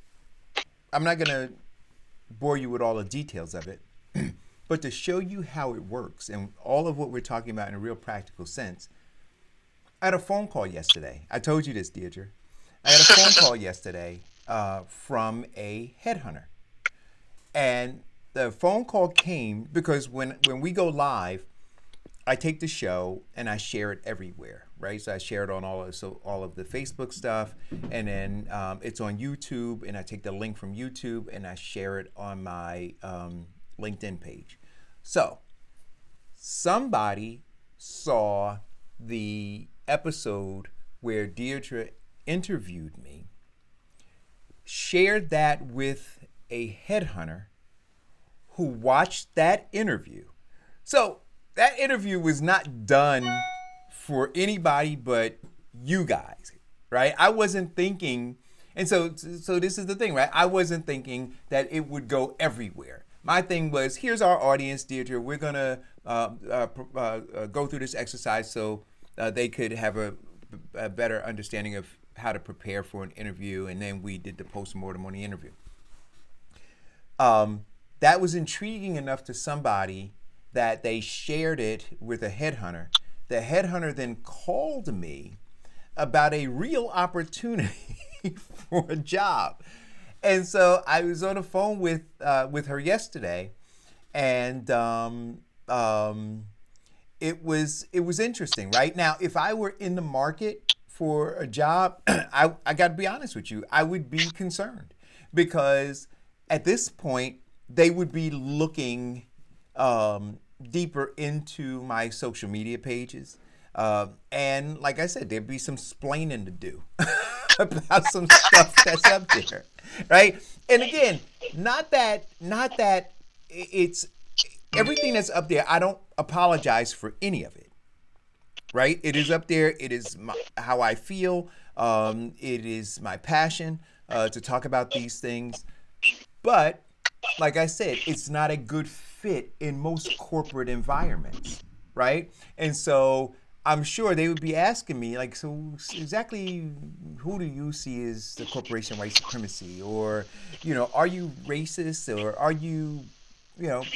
I'm not going to bore you with all the details of it, but to show you how it works and all of what we're talking about in a real practical sense, I had a phone call yesterday. I told you this, Deirdre. I had a phone call yesterday from a headhunter. And the phone call came because when we go live, I take the show and I share it everywhere, right? So I share it on all of the Facebook stuff, and then it's on YouTube, and I take the link from YouTube and I share it on my LinkedIn page. So somebody saw the episode where Deirdre interviewed me, shared that with a headhunter who watched that interview. So that interview was not done for anybody but you guys, right? I wasn't thinking, and so this is the thing, right? I wasn't thinking that it would go everywhere. My thing was, here's our audience, Deirdre. We're gonna go through this exercise so they could have a better understanding of how to prepare for an interview, and then we did the postmortem on the interview. That was intriguing enough to somebody that they shared it with a headhunter. The headhunter then called me about a real opportunity for a job. And so I was on the phone with her yesterday, and it was interesting, right? Now, if I were in the market for a job, I got to be honest with you, I would be concerned, because at this point they would be looking deeper into my social media pages, and like I said, there'd be some splaining to do about some stuff that's up there, right? And again, not that it's everything that's up there. I don't apologize for any of it, right? It is up there. It is how I feel. It is my passion to talk about these things. But like I said, it's not a good fit in most corporate environments, right? And so I'm sure they would be asking me, like, so exactly who do you see as the corporation white supremacy? Or, are you racist? Or are you,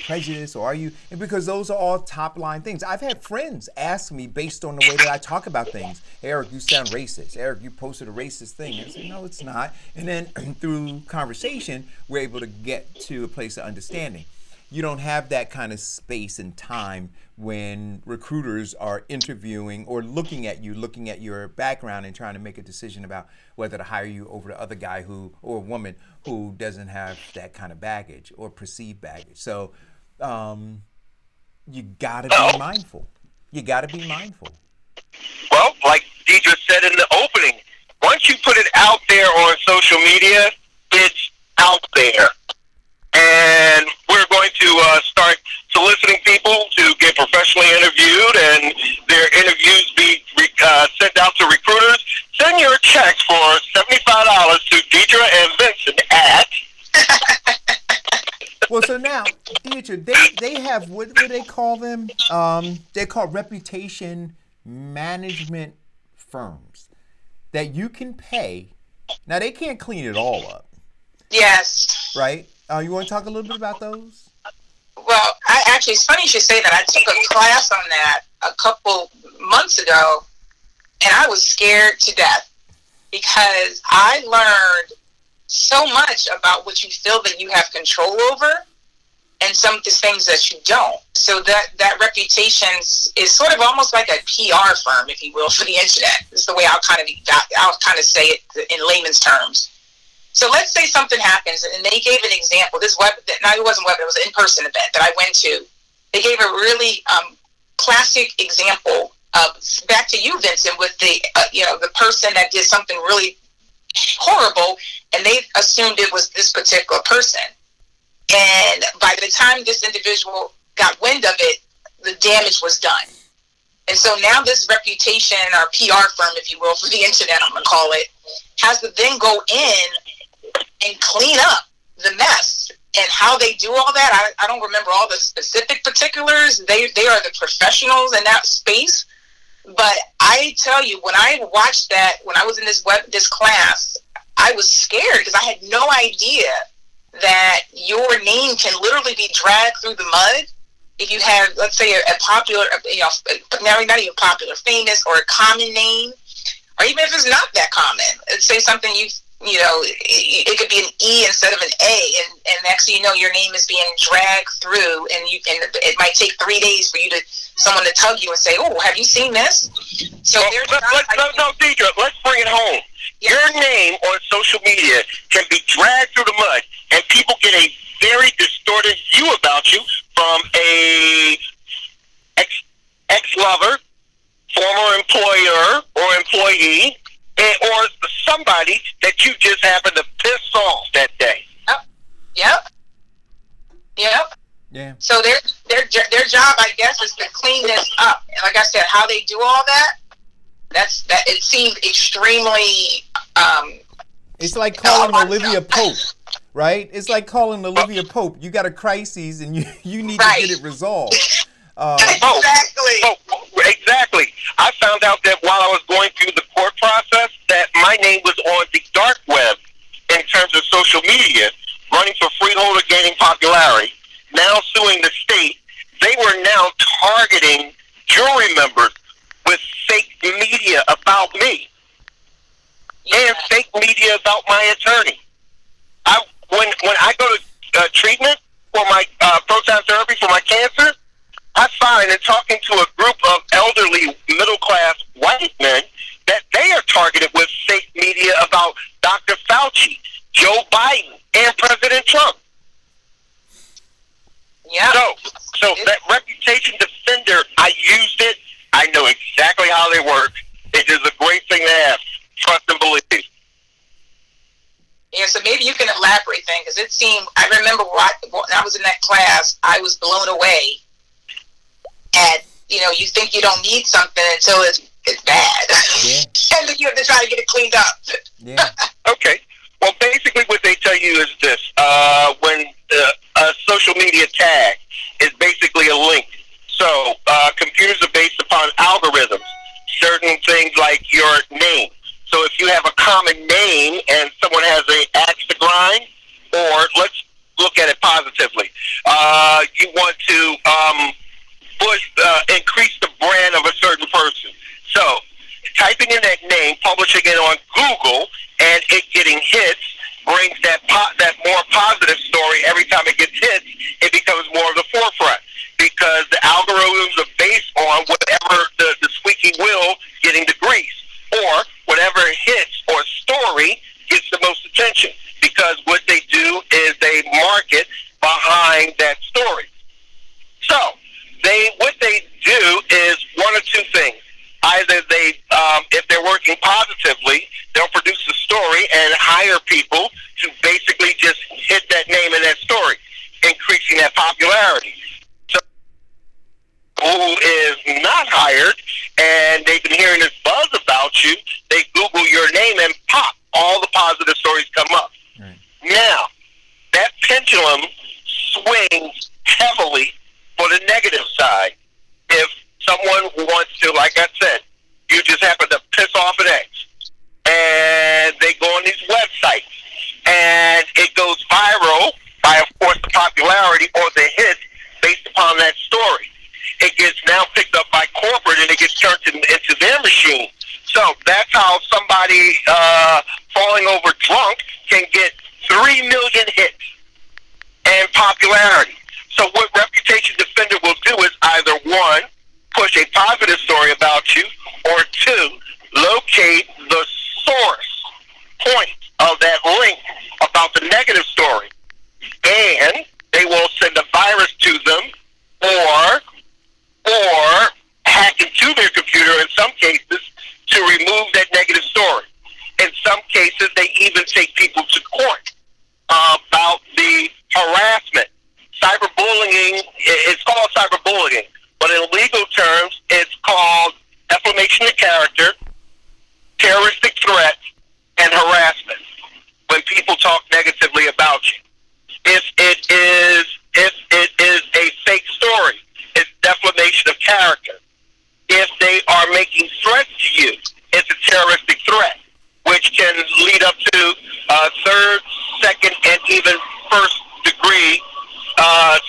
prejudiced? Or are you, and because those are all top line things. I've had friends ask me based on the way that I talk about things, Eric, you sound racist. Eric, you posted a racist thing. And I said, no, it's not. And then through conversation, we're able to get to a place of understanding. You don't have that kind of space and time when recruiters are interviewing or looking at your background and trying to make a decision about whether to hire you over the other guy or woman who doesn't have that kind of baggage or perceived baggage. So you gotta be mindful. You gotta be mindful. Well, like Deidre said in the opening, once you put it out there on social media, it's out there. And we're going to start soliciting people to get professionally interviewed, and their interviews be sent out to recruiters. Send your checks for $75 to Deidre and Vincent at... Well, so now, Deidre, they have, what do they call them? They're called reputation management firms that you can pay. Now, they can't clean it all up. Yes. Right? You want to talk a little bit about those? Well, it's funny you should say that. I took a class on that a couple months ago, and I was scared to death because I learned so much about what you feel that you have control over and some of the things that you don't. So that reputation is sort of almost like a PR firm, if you will, for the internet. This is the way I'll kind of say it in layman's terms. So let's say something happens, and they gave an example. It wasn't web, it was an in-person event that I went to. They gave a really classic example of, back to you, Vincent, with the person that did something really horrible, and they assumed it was this particular person. And by the time this individual got wind of it, the damage was done. And so now this reputation, or PR firm, if you will, for the internet, I'm going to call it, has to then go in and clean up the mess. And how they do all that, I don't remember all the specific particulars. They are the professionals in that space. But I tell you, when I watched that, when I was in this class, I was scared because I had no idea that your name can literally be dragged through the mud if you have, let's say, a popular, not even popular, famous or a common name, or even if it's not that common. Let's say something it could be an E instead of an A, and next thing you know, your name is being dragged through, and it might take 3 days for someone to tug you and say, "Oh, have you seen this?" So no, Deidre, let's bring it home. Yeah. Your name on social media can be dragged through the mud, and people get a very distorted view about you from a ex-lover, former employer or employee, or somebody that you just happen to piss off that day. Yep. Yeah. So their job, I guess, is to clean this up. And like I said, how they do all that, that it seemed extremely. It's like calling Olivia Pope, right? It's like calling Olivia Pope. You got a crisis and you need to get it resolved. Exactly. I found out that while I was going through the court process, that my name was on the dark web in terms of social media, running for freeholder, gaining popularity, now suing the state. They were now targeting jury members with fake media about me and fake media about my attorney. When I go to treatment for my proton therapy for my cancer, I find in talking to a group of elderly, middle-class white men that they are targeted with fake media about Dr. Fauci, Joe Biden, and President Trump. Yeah. So that reputation defender, I used it. I know exactly how they work. It is a great thing to have. Trust and believe. Yeah, so maybe you can elaborate then, because it seemed, I remember when I was in that class, I was blown away at, you think you don't need something until it's bad. Yeah. And then you have to try to get it cleaned up. Yeah. Okay. Well, basically what they tell you is this. When a social media tag is basically a link. So computers are based upon algorithms. Certain things like your name. So if you have a common name and someone has an axe to grind, or let's look at it positively. You want to increase the brand of a certain person. So typing in that name, publishing it on Google, and it getting hits brings that more positive story. Every time it gets hits, it becomes more of the forefront because the algorithms are based on whatever the squeaky wheel getting the grease, or whatever hits or story gets the most attention, because what they do is they market behind that story. So what they do is one or two things. Either they, if they're working positively, they'll produce a story and hire people to basically just hit that name in that story, increasing that popularity. So who is not hired and they've been hearing this buzz about you, they Google your name and pop, all the positive stories come up. Right. Now, that pendulum swings heavily for the negative side. If someone wants to, like I said, you just happen to piss off an ex, and they go on these websites, and it goes viral by, of course, the popularity or the hit based upon that story. It gets now picked up by corporate, and it gets turned into their machine. So that's how somebody falling over drunk can get 3 million hits and popularity. So what Reputation Defender will do is either one, push a positive story about you, or two, locate the source point of that link about the negative story. And they will send a virus to them or hack into their computer in some cases to remove that negative story. In some cases, they even take people to court about the harassment. Cyberbullying, it's called cyberbullying, but in legal terms, it's called defamation of character, terroristic threats, and harassment when people talk negatively about you. If it is a fake story, it's defamation of character. If they are making threats to you, it's a terroristic threat, which can lead up to third, second, and even first degree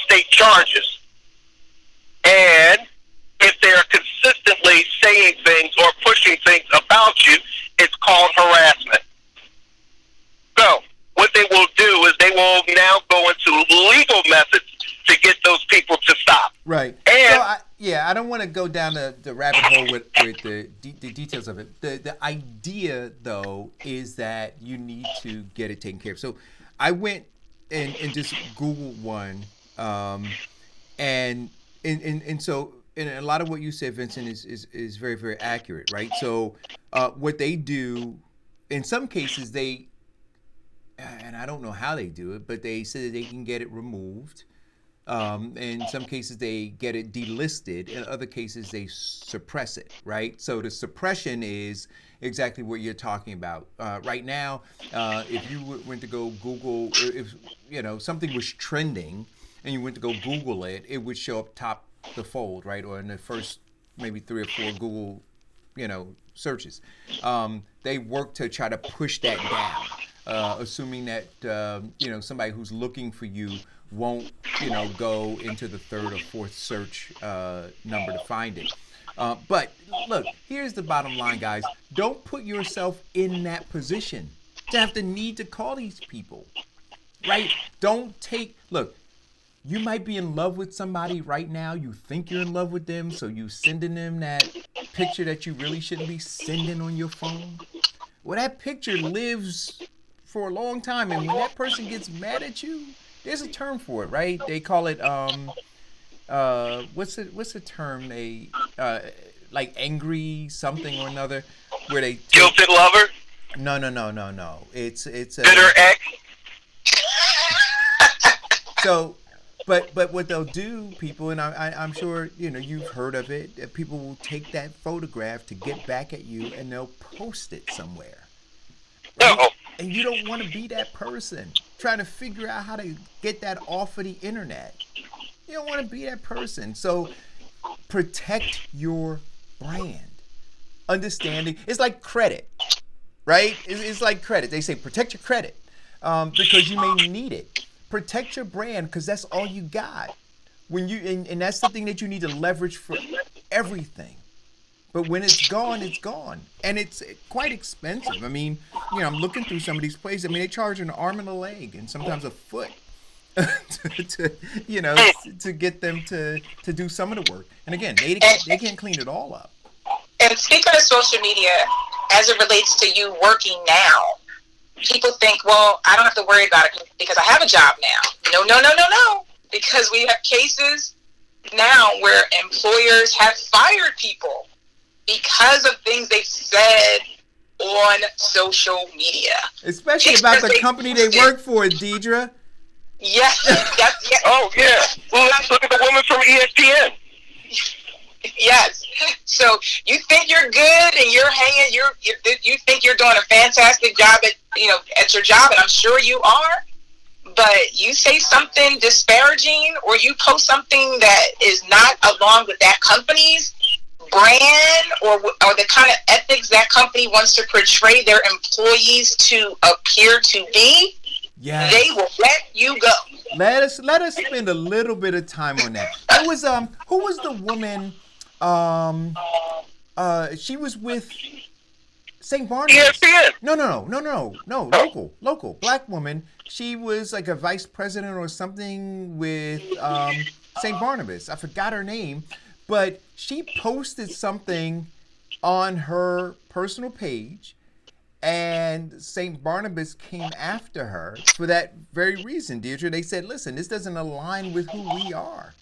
state charges. And if they're consistently saying things or pushing things about you, it's called harassment. So what they will do is they will now go into legal methods to get those people to stop. Right. And I don't want to go down the rabbit hole with the details of it. The idea, though, is that you need to get it taken care of. So I went and just Googled one, and so and a lot of what you said, Vincent, is very, very accurate, right? So what they do, in some cases, and I don't know how they do it, but they say that they can get it removed. In some cases, they get it delisted. In other cases, they suppress it, right? So the suppression is exactly what you're talking about. Right now, if you went to go Google, if something was trending and you went to go Google it, it would show up top the fold, right? Or in the first maybe 3 or 4 Google, searches. They work to try to push that down, assuming that, somebody who's looking for you won't, go into the 3rd or 4th search number to find it. But look, here's the bottom line, guys. Don't put yourself in that position to have the need to call these people, right? Look, you might be in love with somebody right now. You think you're in love with them, so you sending them that picture that you really shouldn't be sending on your phone. Well, that picture lives for a long time, and when that person gets mad at you, there's a term for it, right? They call it what's the term? They like angry something or another, where they guilted lover. No. It's a bitter ex. So, but what they'll do, people, and I'm sure you've heard of it. That people will take that photograph to get back at you, and they'll post it somewhere. Right? No. And you don't want to be that person trying to figure out how to get that off of the internet. You don't want to be that person. So protect your brand. Understanding. It's like credit, right? It's like credit. They say protect your credit because you may need it. Protect your brand because that's all you got. And that's something that you need to leverage for everything. But when it's gone, it's gone. And it's quite expensive. I mean, I'm looking through some of these places. I mean, they charge an arm and a leg and sometimes a foot to get them to do some of the work. And again, they can't clean it all up. And speaking of social media, as it relates to you working now, people think, well, I don't have to worry about it because I have a job now. No. Because we have cases now where employers have fired people because of things they've said on social media. Especially about the company they work for, Deidre. Yes. Oh, yeah. Well, let's look at the woman from ESPN. Yes. So you think you're good and you're hanging, you think you're doing a fantastic job at your job, and I'm sure you are. But you say something disparaging or you post something that is not along with that company's brand or the kind of ethics that company wants to portray their employees to appear to be, yes, they will let you go. Let us spend a little bit of time on that. Who was the woman? She was with St. Barnabas. ESPN. No. Local black woman. She was like a vice president or something with St. Barnabas. I forgot her name, but she posted something on her personal page, and St. Barnabas came after her for that very reason, Deirdre. They said, listen, this doesn't align with who we are.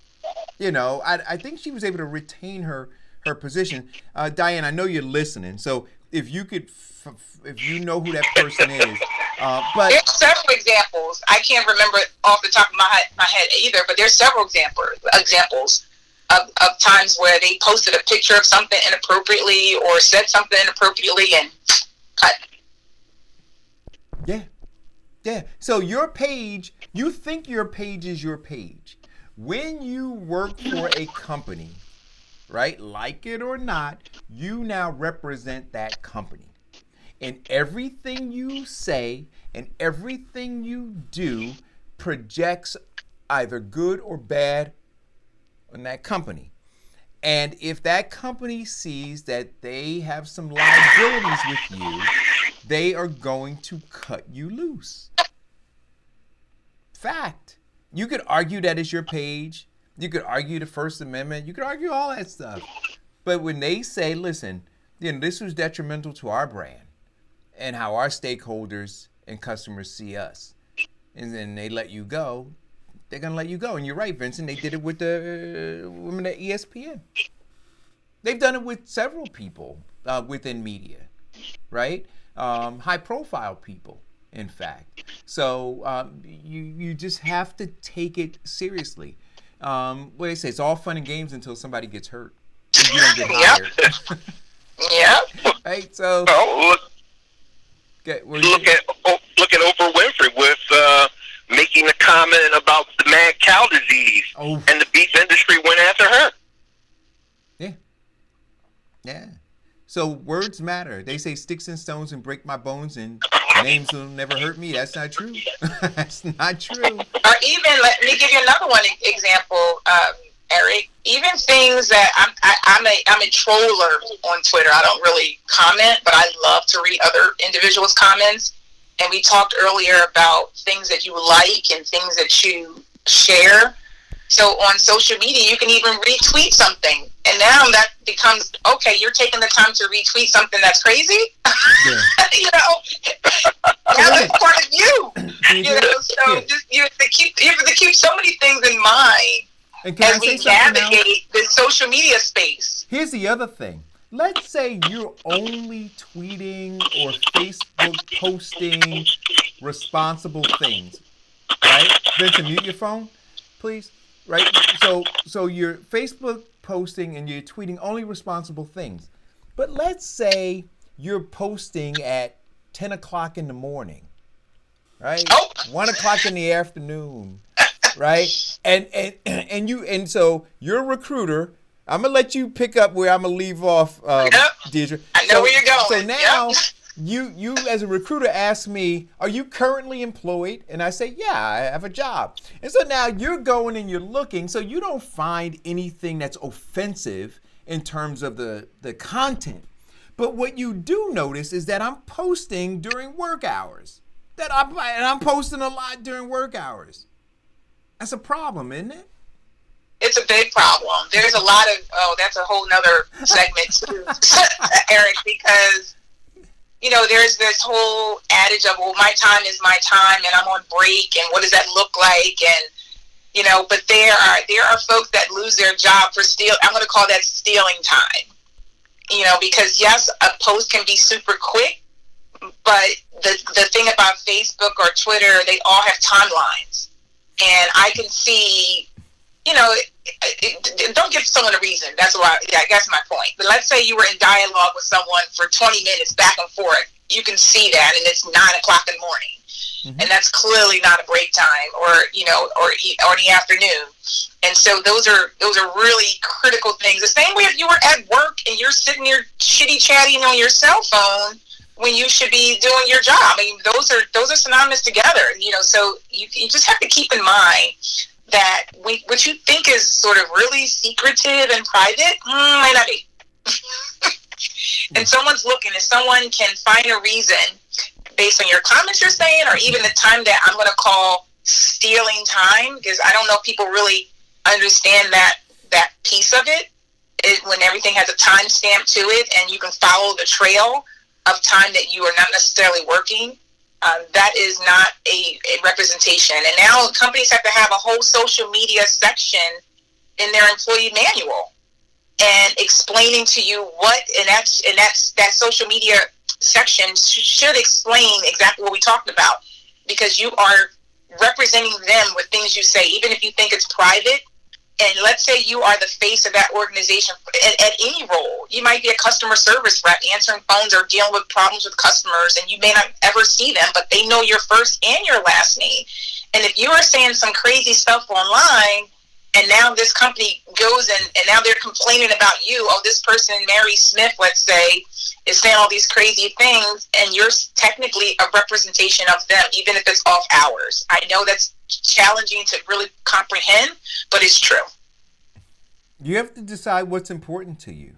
I think she was able to retain her position. Diane, I know you're listening, so if you could, if you know who that person is. But there's several examples. I can't remember off the top of my head either, but there's several examples. of times where they posted a picture of something inappropriately or said something inappropriately and cut. Yeah. Yeah. So your page, you think your page is your page. When you work for a company, right, like it or not, you now represent that company. And everything you say and everything you do projects either good or bad on that company. And if that company sees that they have some liabilities with you, they are going to cut you loose. Fact. You could argue that it's your page. You could argue the First Amendment. You could argue all that stuff. But when they say, listen, this was detrimental to our brand and how our stakeholders and customers see us, and then they let you go, they're going to let you go. And you're right, Vincent. They did it with the women at ESPN. They've done it with several people within media, right? High-profile people, in fact. So you just have to take it seriously. What they say, it's all fun and games until somebody gets hurt. And you don't get hired. Yeah. Right? So look at Oprah Winfrey with making a comment about the mad cow disease, and the beef industry went after her. Yeah. Yeah. So words matter. They say sticks and stones and break my bones, and names will never hurt me. That's not true. That's not true. Or even, let me give you another one example, Eric. Even things that I'm a troller on Twitter. I don't really comment, but I love to read other individuals' comments. And we talked earlier about things that you like and things that you share. So on social media, you can even retweet something. And now that becomes, okay, you're taking the time to retweet something that's crazy? Yeah. Now it's part of you. So just, you have to keep so many things in mind as we navigate this social media space. Here's the other thing. Let's say you're only tweeting or Facebook posting responsible things, right? Vincent, mute your phone, please. Right? So you're Facebook posting and you're tweeting only responsible things. But let's say you're posting at 10 o'clock in the morning, right? 1 o'clock in the afternoon, right? And so you're a recruiter. I'm gonna let you pick up where I'm gonna leave off, Deidre. I know where you're going. So now you as a recruiter ask me, are you currently employed? And I say, yeah, I have a job. And so now you're going and you're looking, so you don't find anything that's offensive in terms of the content. But what you do notice is that I'm posting during work hours. And I'm posting a lot during work hours. That's a problem, isn't it? It's a big problem. There's a lot of, that's a whole nother segment too, Eric, because, there's this whole adage of, well, my time is my time and I'm on break and what does that look like? And, but there are folks that lose their job for I'm going to call that stealing time, because yes, a post can be super quick, but the thing about Facebook or Twitter, they all have timelines. And I can see, don't give someone a reason. That's my point. But let's say you were in dialogue with someone for 20 minutes back and forth. You can see that, and it's 9 o'clock in the morning, and that's clearly not a break time, or in the afternoon. And so those are really critical things. The same way if you were at work and you're sitting there chitty chatting on your cell phone when you should be doing your job. I mean, those are synonymous together. So you just have to keep in mind that what you think is sort of really secretive and private might not be. And someone's looking, if someone can find a reason based on your comments you're saying, or even the time that I'm going to call stealing time, because I don't know if people really understand that piece of it, when everything has a timestamp to it and you can follow the trail of time that you are not necessarily working. That is not a representation. And now companies have to have a whole social media section in their employee manual and explaining to you what, and that social media section should explain exactly what we talked about, because you are representing them with things you say, even if you think it's private. and let's say you are the face of that organization at any role. You might be a customer service rep answering phones or dealing with problems with customers, and you may not ever see them, but they know your first and your last name. And if you are saying some crazy stuff online, and now this company goes and now they're complaining about you, oh, this person, Mary Smith, let's say, is saying all these crazy things, and you're technically a representation of them, even if it's off hours. I know that's challenging to really comprehend, but it's true. You have to decide what's important to you,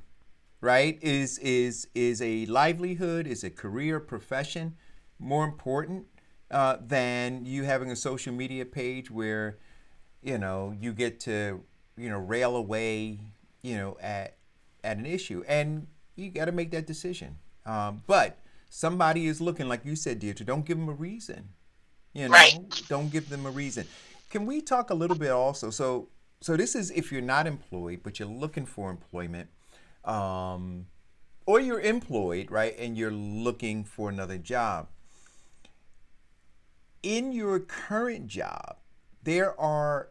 right? Is a livelihood, is a career, profession more important than you having a social media page where, you know, you get to, you know, rail away, you know, at an issue, and you got to make that decision. But somebody is looking, like you said, Deirdre, don't give them a reason. You know, right. Don't give them a reason. Can we talk a little bit also? So this is if you're not employed, but you're looking for employment, or you're employed, right, and you're looking for another job. In your current job, there are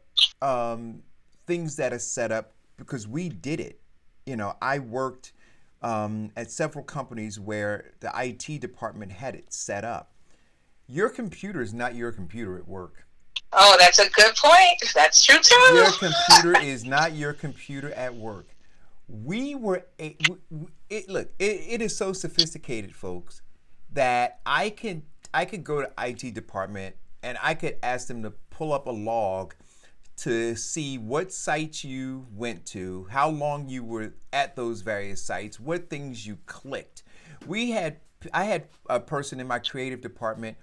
things that are set up because we did it. You know, I worked at several companies where the IT department had it set up. Your computer is not your computer at work. Oh, that's a good point. That's true too. Your computer is not your computer at work. It is so sophisticated, folks, that I could go to IT department and I could ask them to pull up a log to see what sites you went to, how long you were at those various sites, what things you clicked. I had a person in my creative department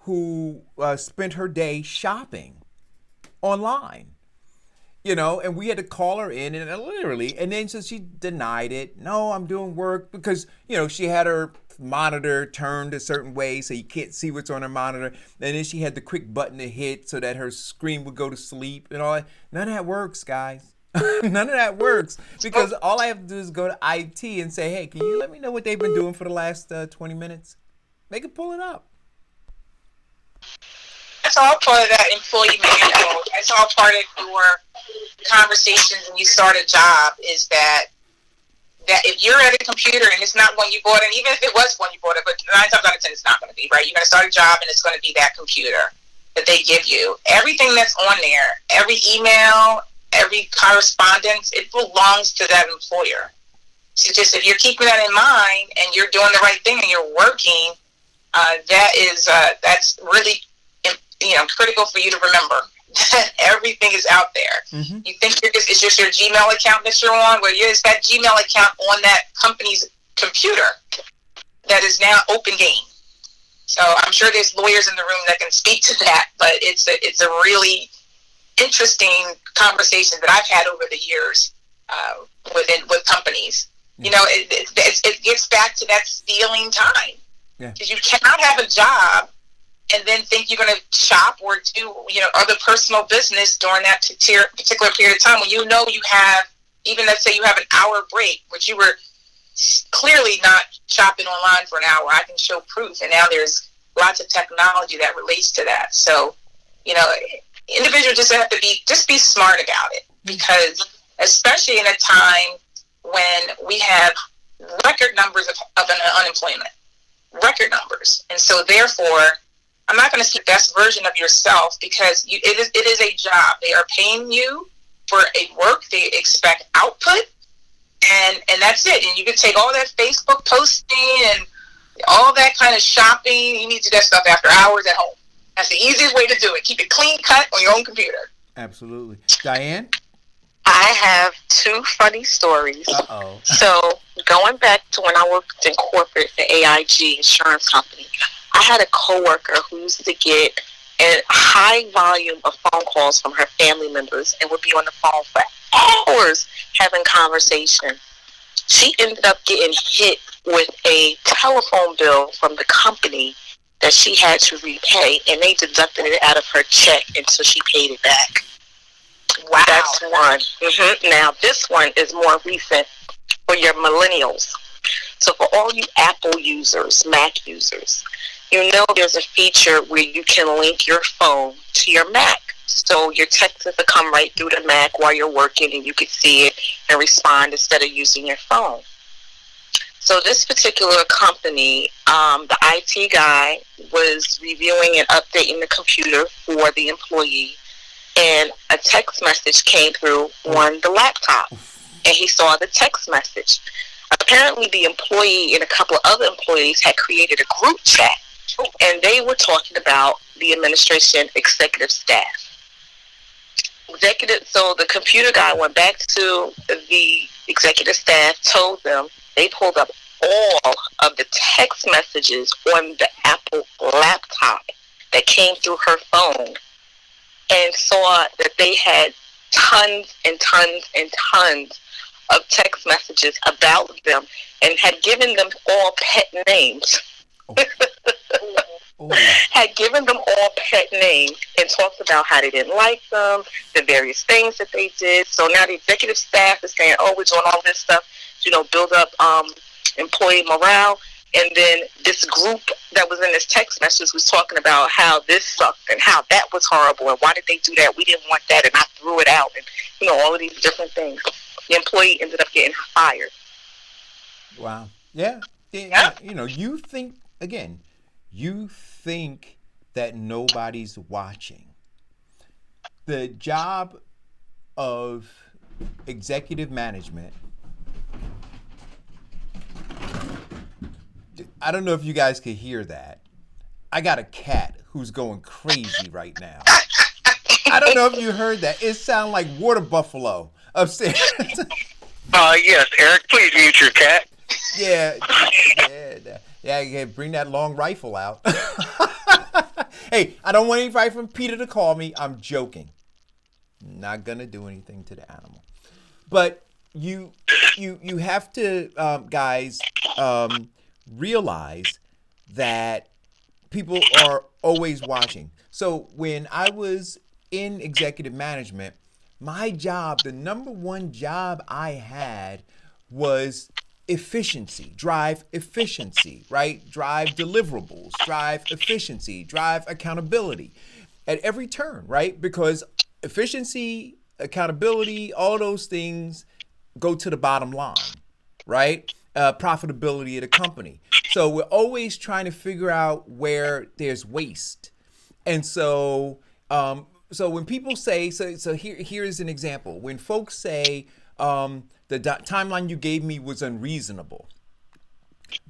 who spent her day shopping online, you know, and we had to call her in and then so she denied it. No, I'm doing work, because, you know, she had her monitor turned a certain way so you can't see what's on her monitor, and then she had the quick button to hit so that her screen would go to sleep and all that. None of that works, guys. None of that works, because all I have to do is go to IT and say, hey, can you let me know what they've been doing for the last 20 minutes? They can pull it up. That's all part of that employee manual. That's all part of your conversations when you start a job, is that if you're at a computer and it's not one you bought, and even if it was one you bought, but 9 times out of 10 it's not going to be, right? You're going to start a job and it's going to be that computer that they give you. Everything that's on there, every email, every correspondence, it belongs to that employer. So just if you're keeping that in mind and you're doing the right thing and you're working, that's really, you know, critical for you to remember. Everything is out there. Mm-hmm. You think it's just your Gmail account that you're on? Well, it's that Gmail account on that company's computer that is now open game. So I'm sure there's lawyers in the room that can speak to that, but it's a really interesting conversation that I've had over the years with companies. Yeah. You know, it gets back to that stealing time, because you cannot have a job and then think you're going to shop or do, you know, other personal business during that particular period of time when you know you have, even let's say you have an hour break, which you were clearly not shopping online for an hour. I can show proof, and now there's lots of technology that relates to that. So, you know, individuals just have to be smart about it, because especially in a time when we have record numbers of unemployment, record numbers, and so therefore, I'm not going to see the best version of yourself, because it is a job. They are paying you for a work. They expect output, and that's it. And you can take all that Facebook posting and all that kind of shopping. You need to do that stuff after hours at home. That's the easiest way to do it. Keep it clean cut on your own computer. Absolutely. Diane? I have 2 funny stories. Uh-oh. So going back to when I worked in corporate for AIG Insurance Company, I had a coworker who used to get a high volume of phone calls from her family members and would be on the phone for hours having conversation. She ended up getting hit with a telephone bill from the company that she had to repay, and they deducted it out of her check until she paid it back. Wow. That's one. Mm-hmm. Now, this one is more recent for your millennials. So for all you Apple users, Mac users, you know there's a feature where you can link your phone to your Mac. So your texts will come right through the Mac while you're working, and you can see it and respond instead of using your phone. So this particular company, the IT guy was reviewing and updating the computer for the employee, and a text message came through on the laptop, and he saw the text message. Apparently, the employee and a couple of other employees had created a group chat, and they were talking about the administration executive staff. So the computer guy went back to the executive staff, told them. They pulled up all of the text messages on the Apple laptop that came through her phone, and saw that they had tons and tons and tons of text messages about them, and had given them all pet names. Had given them all pet names and talked about how they didn't like them, the various things that they did. So now the executive staff is saying, oh, we're doing all this stuff, build up employee morale. And then this group that was in this text message was talking about how this sucked and how that was horrible and why did they do that? We didn't want that, and I threw it out, and all of these different things. The employee ended up getting fired. Wow. Yeah. You think that nobody's watching. The job of executive management, I don't know if you guys could hear that. I got a cat who's going crazy right now. I don't know if you heard that. It sounded like water buffalo upstairs. Yes, Eric, please mute your cat. Yeah, bring that long rifle out. Hey, I don't want anybody from Peter to call me. I'm joking. Not gonna do anything to the animal. But you have to, guys, realize that people are always watching. So when I was in executive management, my job, the number one job I had was efficiency, drive efficiency, right? Drive deliverables, drive efficiency, drive accountability at every turn, right? Because efficiency, accountability, all those things go to the bottom line, right? Profitability of the company. So we're always trying to figure out where there's waste. And so when people say, so here's an example. When folks say the timeline you gave me was unreasonable,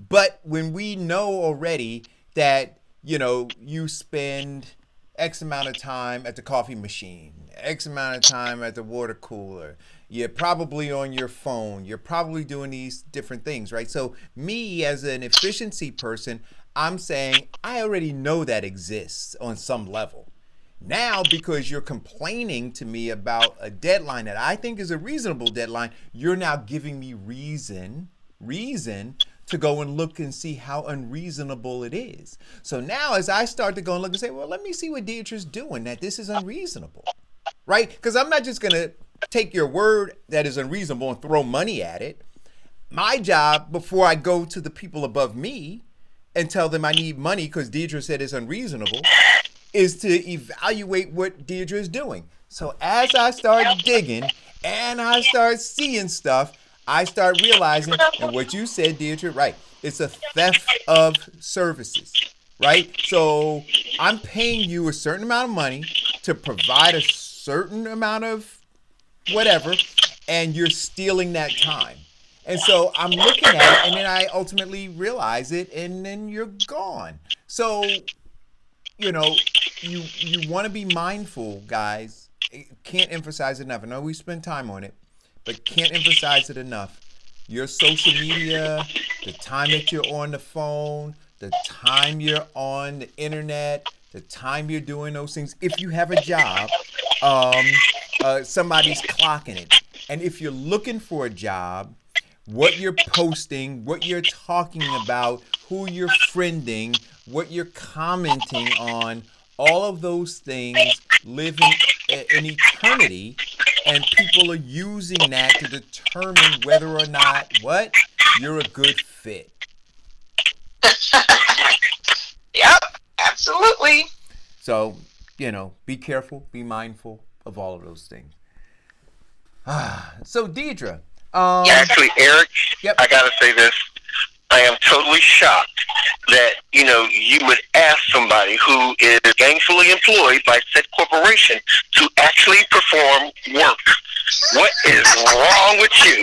but when we know already that, you spend X amount of time at the coffee machine, X amount of time at the water cooler, you're probably on your phone, you're probably doing these different things, right? So me as an efficiency person, I'm saying I already know that exists on some level. Now, because you're complaining to me about a deadline that I think is a reasonable deadline, you're now giving me reason to go and look and see how unreasonable it is. So now as I start to go and look and say, well, let me see what Deidre's doing, that this is unreasonable, right? Because I'm not just going to take your word that is unreasonable and throw money at it. My job, before I go to the people above me and tell them I need money because Deidre said it's unreasonable, is to evaluate what Deidre is doing. So as I start digging and I start seeing stuff, I start realizing, and what you said, Deidre, right, it's a theft of services, right? So I'm paying you a certain amount of money to provide a certain amount of whatever, and you're stealing that time. And so I'm looking at it, and then I ultimately realize it, and then you're gone. So, you want to be mindful, guys. Can't emphasize it enough. I know we spend time on it, but can't emphasize it enough. Your social media, the time that you're on the phone, the time you're on the internet, the time you're doing those things. If you have a job, somebody's clocking it. And if you're looking for a job, what you're posting, what you're talking about, who you're friending, what you're commenting on, all of those things live in eternity, and people are using that to determine whether or not you're a good fit. Yep, absolutely. So be careful, be mindful of all of those things. So Deidre, actually, Eric, Yep. I gotta say this. I am totally shocked that, you would ask somebody who is gainfully employed by said corporation to actually perform work. What is wrong with you?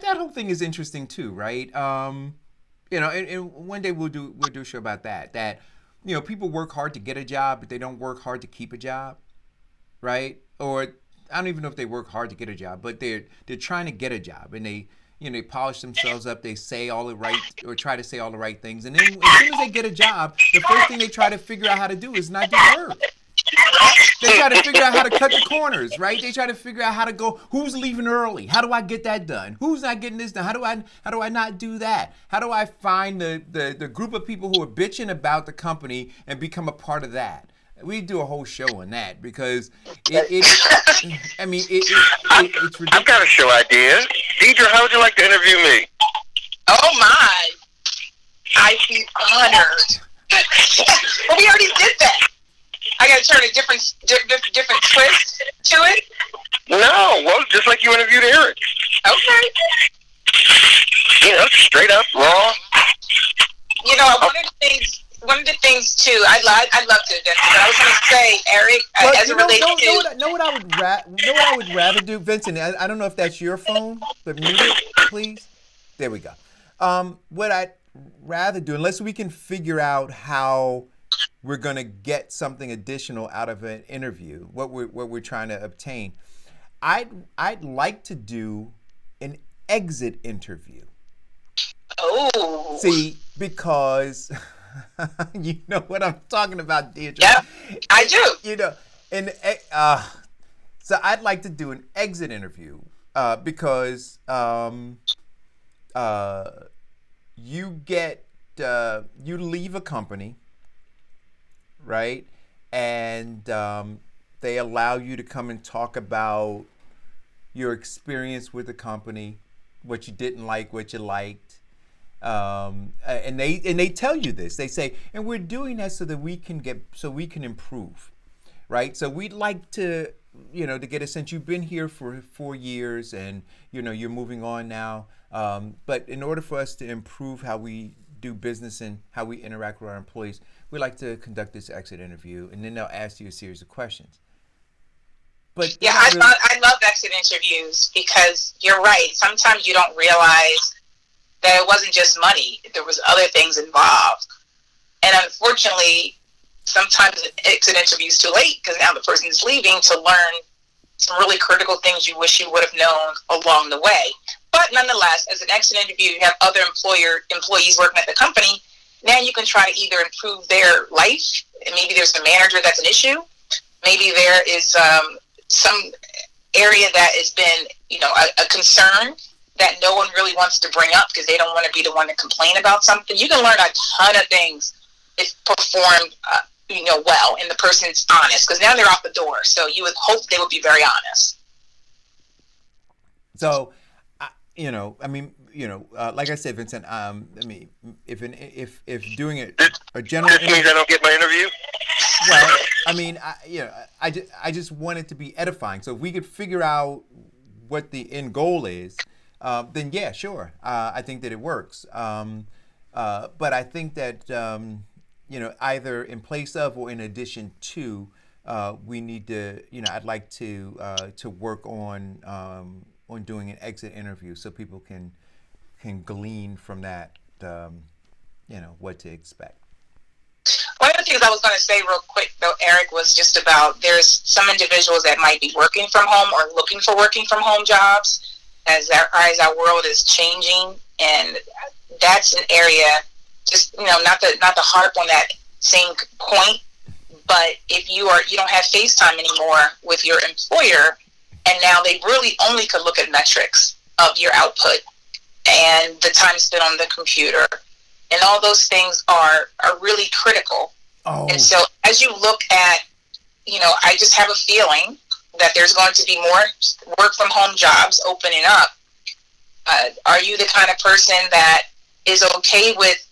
that whole thing is interesting too, right? And one day we'll do a show about that. That people work hard to get a job, but they don't work hard to keep a job, right? Or I don't even know if they work hard to get a job, but they're trying to get a job, and they polish themselves up. They say all the right, or try to say all the right things, and then as soon as they get a job, the first thing they try to figure out how to do is not do work. They try to figure out how to cut the corners, right? They try to figure out how to go, who's leaving early? How do I get that done? Who's not getting this done? How do I not do that? How do I find the group of people who are bitching about the company and become a part of that? We do a whole show on that because it's ridiculous. I've got a show idea. Deidre, how would you like to interview me? Oh my! I feel honored. Well, we already did that. I got to turn a different twist to it. No, well, just like you interviewed Eric. Okay. Straight up, raw. One of the things too, I'd love to, Vincent, but I was going to say, Eric, as it relates to... Know what I would rather do, Vincent? I don't know if that's your phone, but mute it, please. There we go. What I'd rather do, unless we can figure out how we're going to get something additional out of an interview, what we're trying to obtain, I'd like to do an exit interview. Oh. See, because... you know what I'm talking about, Deidre. Yeah, I do. So I'd like to do an exit interview because you leave a company, right? And they allow you to come and talk about your experience with the company, what you didn't like, what you liked. And they tell you this. They say, and we're doing that so that we can improve, right? So we'd like to, to get a sense. You've been here for 4 years, and you're moving on now. But in order for us to improve how we do business and how we interact with our employees, we like to conduct this exit interview, and then they'll ask you a series of questions. But yeah, I love exit interviews because you're right. Sometimes you don't realize that it wasn't just money. There was other things involved. And unfortunately, sometimes an exit interview is too late because now the person is leaving to learn some really critical things you wish you would have known along the way. But nonetheless, as an exit interview, you have other employees working at the company. Now you can try to either improve their life, and maybe there's a manager that's an issue. Maybe there is some area that has been, a concern that no one really wants to bring up because they don't want to be the one to complain about something. You can learn a ton of things if performed, well, and the person's honest, because now they're off the door. So you would hope they would be very honest. So, like I said, Vincent, if doing it a general, this means I don't get my interview. Well, I just want it to be edifying. So if we could figure out what the end goal is, then yeah, sure. I think that it works. But I think that, either in place of or in addition to, we need to, I'd like to work on doing an exit interview so people can glean from that, what to expect. One of the things I was going to say real quick, though, Eric, was just about there's some individuals that might be working from home or looking for working from home jobs as our world is changing, and that's an area. Just not to harp on that same point, but if you don't have FaceTime anymore with your employer, and now they really only could look at metrics of your output and the time spent on the computer. And all those things are really critical. Oh. And so as you look at, I just have a feeling that there's going to be more work from home jobs opening up. Are you the kind of person that is okay with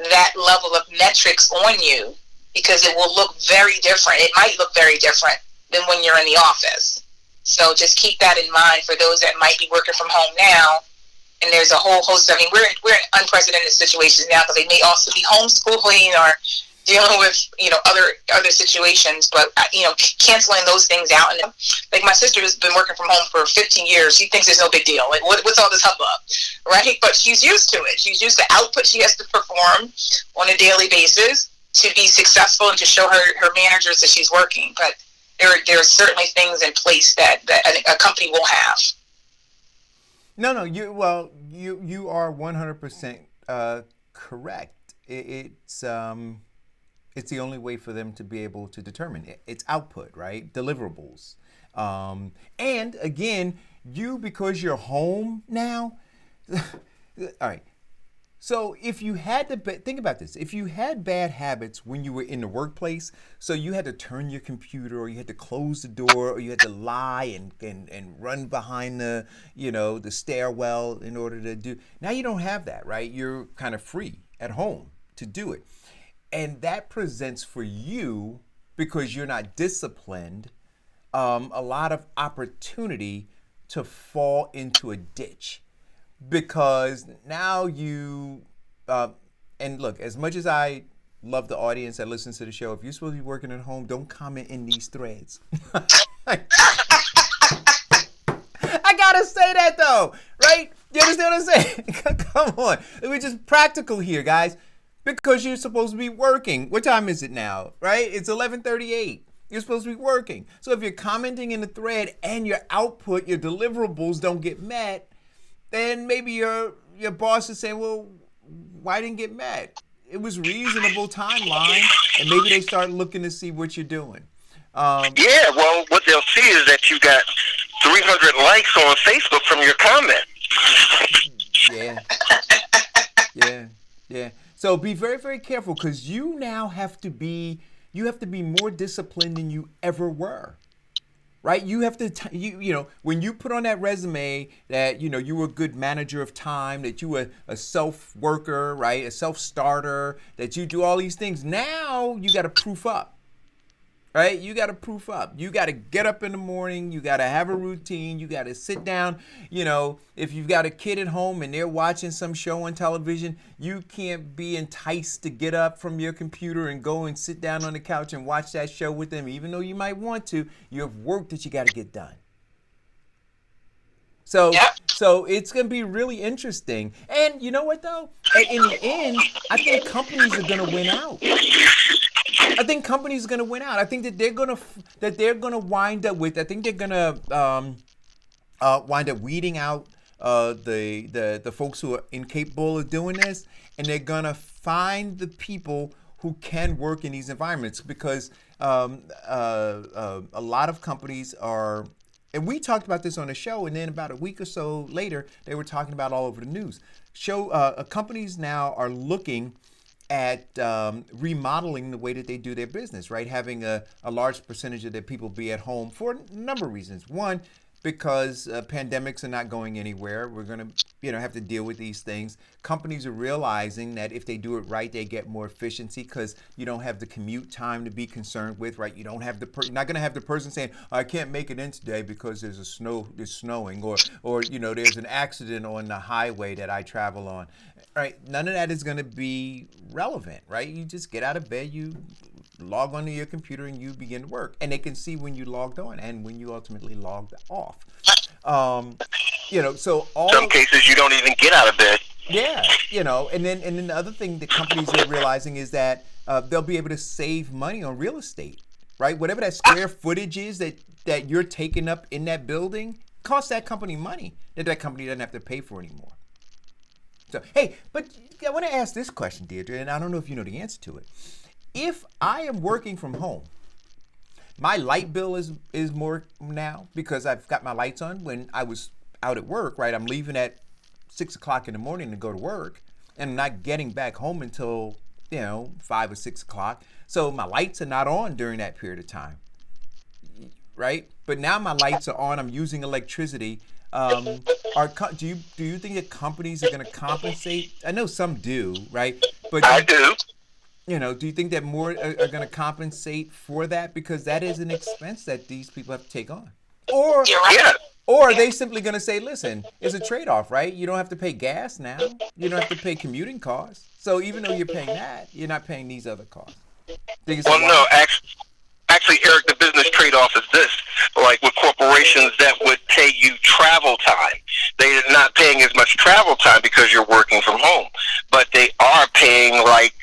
that level of metrics on you, because it will look very different. It might look very different than when you're in the office. So just keep that in mind for those that might be working from home now. And there's a whole host of, I mean, we're in unprecedented situations now, because they may also be homeschooling or dealing with, other situations, but, canceling those things out. And like my sister has been working from home for 15 years. She thinks it's no big deal. Like, what's all this hubbub, right? But she's used to it. She's used to output she has to perform on a daily basis to be successful and to show her managers that she's working. But there are certainly things in place that a company will have. No, you are 100% correct. It's the only way for them to be able to determine it. It's output, right? Deliverables. And again, because you're home now. All right. So if you had to think about this, if you had bad habits when you were in the workplace, so you had to turn your computer, or you had to close the door, or you had to lie and run behind the stairwell in order to do. Now you don't have that, right? You're kind of free at home to do it. And that presents for you, because you're not disciplined, a lot of opportunity to fall into a ditch. Because now and look, as much as I love the audience that listens to the show, if you're supposed to be working at home, don't comment in these threads. I gotta say that though, right? You understand what I'm saying? Come on. We're just practical here, guys. Because you're supposed to be working. What time is it now, right? It's 11:38. You're supposed to be working. So if you're commenting in the thread and your output, your deliverables don't get met, then maybe your boss is saying, well, why didn't get met? It was reasonable timeline, and maybe they start looking to see what you're doing. Yeah, well, what they'll see is that you got 300 likes on Facebook from your comment. Yeah. So be very, very careful, because you now have to be more disciplined than you ever were. Right? You have to, when you put on that resume that, you were a good manager of time, that you were a self-worker, right? A self-starter, that you do all these things. Now you got to proof up, right? You got to proof up. You got to get up in the morning. You got to have a routine. You got to sit down. If you've got a kid at home and they're watching some show on television, you can't be enticed to get up from your computer and go and sit down on the couch and watch that show with them, even though you might want to. You have work that you got to get done. So it's going to be really interesting. And you know what, though? In the end, I think companies are going to win out. I think companies are going to win out. I think that they're going to wind up with. I think they're going to wind up weeding out the folks who are incapable of doing this, and they're going to find the people who can work in these environments, because a lot of companies are. And we talked about this on the show, and then about a week or so later, they were talking about all over the news. Companies now are looking at remodeling the way that they do their business, right? Having a large percentage of their people be at home for a number of reasons. One, because pandemics are not going anywhere. We're going to, have to deal with these things. Companies are realizing that if they do it right, they get more efficiency, because you don't have the commute time to be concerned with, right? You don't have you're not going to have the person saying, I can't make it in today because there's snowing, or there's an accident on the highway that I travel on. Right? None of that is going to be relevant, right? You just get out of bed, you log onto your computer, and you begin to work. And they can see when you logged on and when you ultimately logged off. So some cases you don't even get out of bed. Yeah, and then the other thing that companies are realizing is that they'll be able to save money on real estate, right? Whatever that square footage is that you're taking up in that building costs that company money that company doesn't have to pay for anymore. So, hey, but I want to ask this question, Deirdre, and I don't know if you know the answer to it. If I am working from home, my light bill is more now because I've got my lights on. When I was out at work, right, I'm leaving at 6 o'clock in the morning to go to work, and I'm not getting back home until, 5 or 6 o'clock. So my lights are not on during that period of time, right? But now my lights are on. I'm using electricity. Do you think that companies are going to compensate? I know some do, right? But I do. do you think that more are going to compensate for that, because that is an expense that these people have to take on? Or You're right. Yeah. or are they simply going to say, listen, it's a trade-off, right? You don't have to pay gas now. You don't have to pay commuting costs. So even though you're paying that, you're not paying these other costs. Think it's Well, no, wise? actually, Eric, the business trade-off is this. Like with corporations that would pay you travel time, they're not paying as much travel time because you're working from home, but they are paying like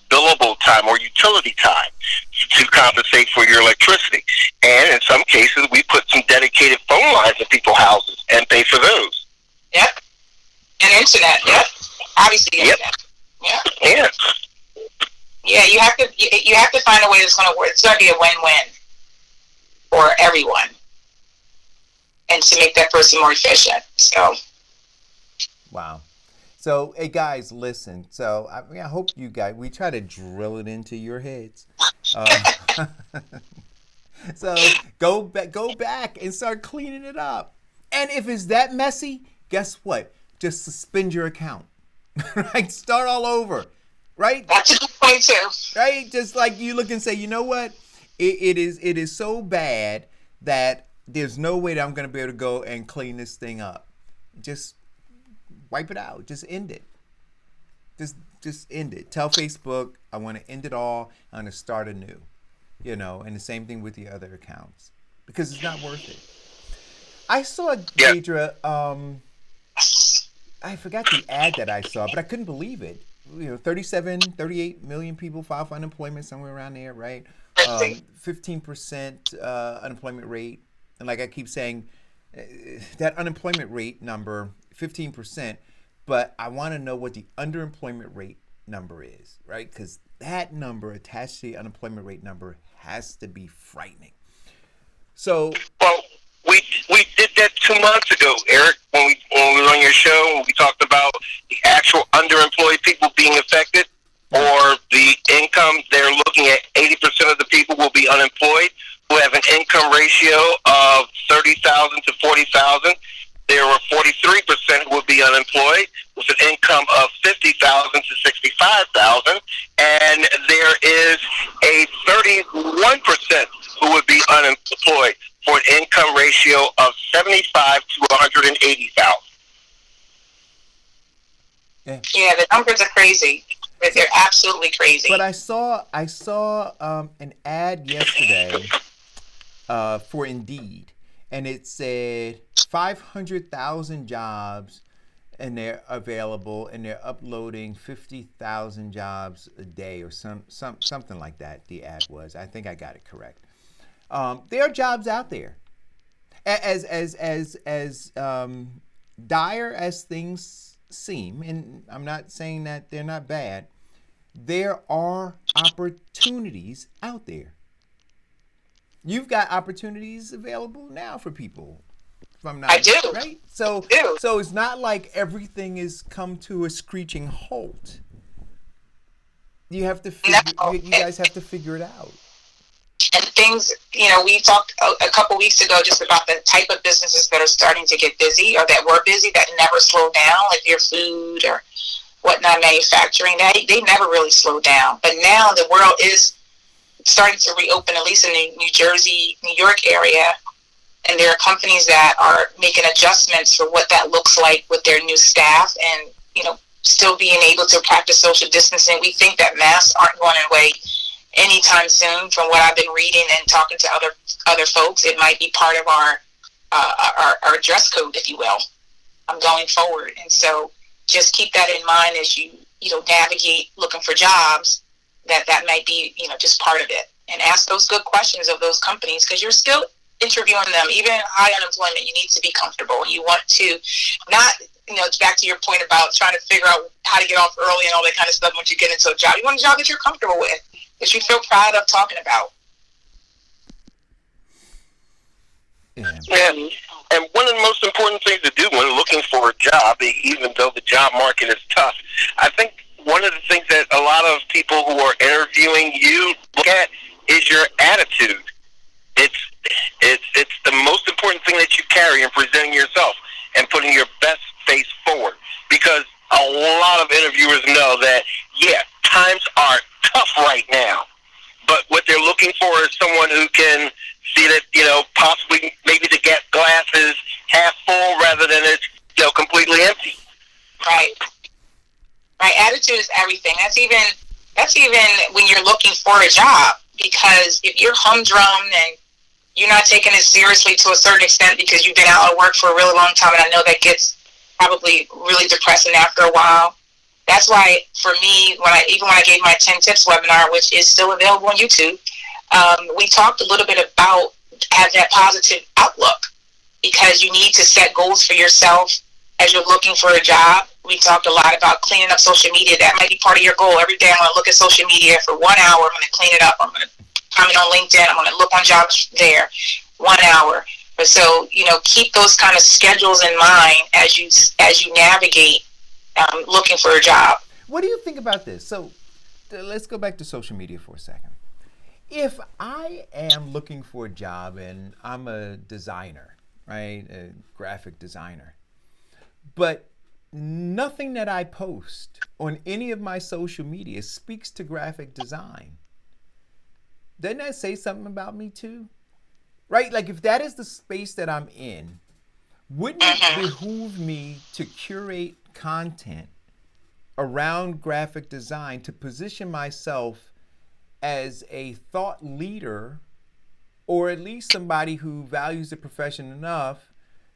billable time or utility time to compensate for your electricity. And in some cases, we put some dedicated phone lines in people's houses and pay for those. Yep. And internet. Yep. Obviously, Yep. internet. Yeah. Yeah. Yeah. You have to find a way that's going to work. It's going to be a win-win for everyone, and to make that person more efficient. So. Wow. So, hey guys, listen. So, I hope you guys, we try to drill it into your heads. So go back and start cleaning it up. And if it's that messy, guess what? Just suspend your account. Right? Start all over. Right? That's a good point too. Right? Just like you look and say, you know what? It is so bad that there's no way that I'm going to be able to go and clean this thing up. Just wipe it out. Just end it. Just end it. Tell Facebook, I want to end it all. I'm going to start anew. And the same thing with the other accounts, because it's not worth it. I saw, Deidre, I forgot the ad that I saw, but I couldn't believe it. 38 million people file for unemployment, somewhere around there, right? 15% unemployment rate. And like I keep saying, that unemployment rate number, 15%, but I want to know what the underemployment rate number is, right? Because that number attached to the unemployment rate number has to be frightening. So, well, we did that 2 months ago, Eric, when we were on your show. We talked about the actual underemployed people being affected, or the income. They're looking at 80% of the people will be unemployed who have an income ratio of 30,000 to 40,000. There were 43% who would be unemployed with an income of 50,000 to 65,000, and there is a 31% who would be unemployed for an income ratio of 75 to 180,000. Yeah, the numbers are crazy. They're absolutely crazy. But I saw an ad yesterday for Indeed, and it said 500,000 jobs, and they're available, and they're uploading 50,000 jobs a day, or something like that. The ad was. I think I got it correct. There are jobs out there. As dire as things seem, and I'm not saying that they're not bad, there are opportunities out there. You've got opportunities available now for people. If I'm not I do. Right? So it's not like everything is come to a screeching halt. You have to you guys have to figure it out. And things, we talked a couple weeks ago just about the type of businesses that are starting to get busy, or that were busy, that never slowed down, like your food or whatnot, manufacturing. They never really slowed down. But now the world is starting to reopen, at least in the New Jersey, New York area. And there are companies that are making adjustments for what that looks like with their new staff, and, still being able to practice social distancing. We think that masks aren't going away anytime soon. From what I've been reading and talking to other folks, it might be part of our dress code, if you will, going forward. And so just keep that in mind as you navigate looking for jobs, that might be just part of it. And ask those good questions of those companies, because you're still interviewing them. Even high unemployment, you need to be comfortable. You want to not, it's back to your point about trying to figure out how to get off early and all that kind of stuff once you get into a job. You want a job that you're comfortable with, that you feel proud of talking about. And one of the most important things to do when looking for a job, even though the job market is tough, I think one of the things that a lot of people who are interviewing you look at is your attitude. It's the most important thing that you carry in presenting yourself and putting your best face forward. Because a lot of interviewers know that, yeah, times are tough right now. But what they're looking for is someone who can see that, possibly maybe the glass is half full rather than it's, completely empty. Right. Right. Attitude is everything. That's even when you're looking for a job, because if you're humdrum and you're not taking it seriously to a certain extent because you've been out of work for a really long time, and I know that gets probably really depressing after a while. That's why, for me, when I gave my 10 tips webinar, which is still available on YouTube, we talked a little bit about having that positive outlook, because you need to set goals for yourself as you're looking for a job. We talked a lot about cleaning up social media. That might be part of your goal. Every day I'm going to look at social media for 1 hour. I'm going to clean it up. I'm going to comment on LinkedIn. I'm going to look on jobs there. 1 hour. But so, keep those kind of schedules in mind as you navigate looking for a job. What do you think about this? So let's go back to social media for a second. If I am looking for a job and I'm a designer, right, a graphic designer, but nothing that I post on any of my social media speaks to graphic design, doesn't that say something about me too? Right? Like, if that is the space that I'm in, wouldn't it behoove me to curate content around graphic design to position myself as a thought leader, or at least somebody who values the profession enough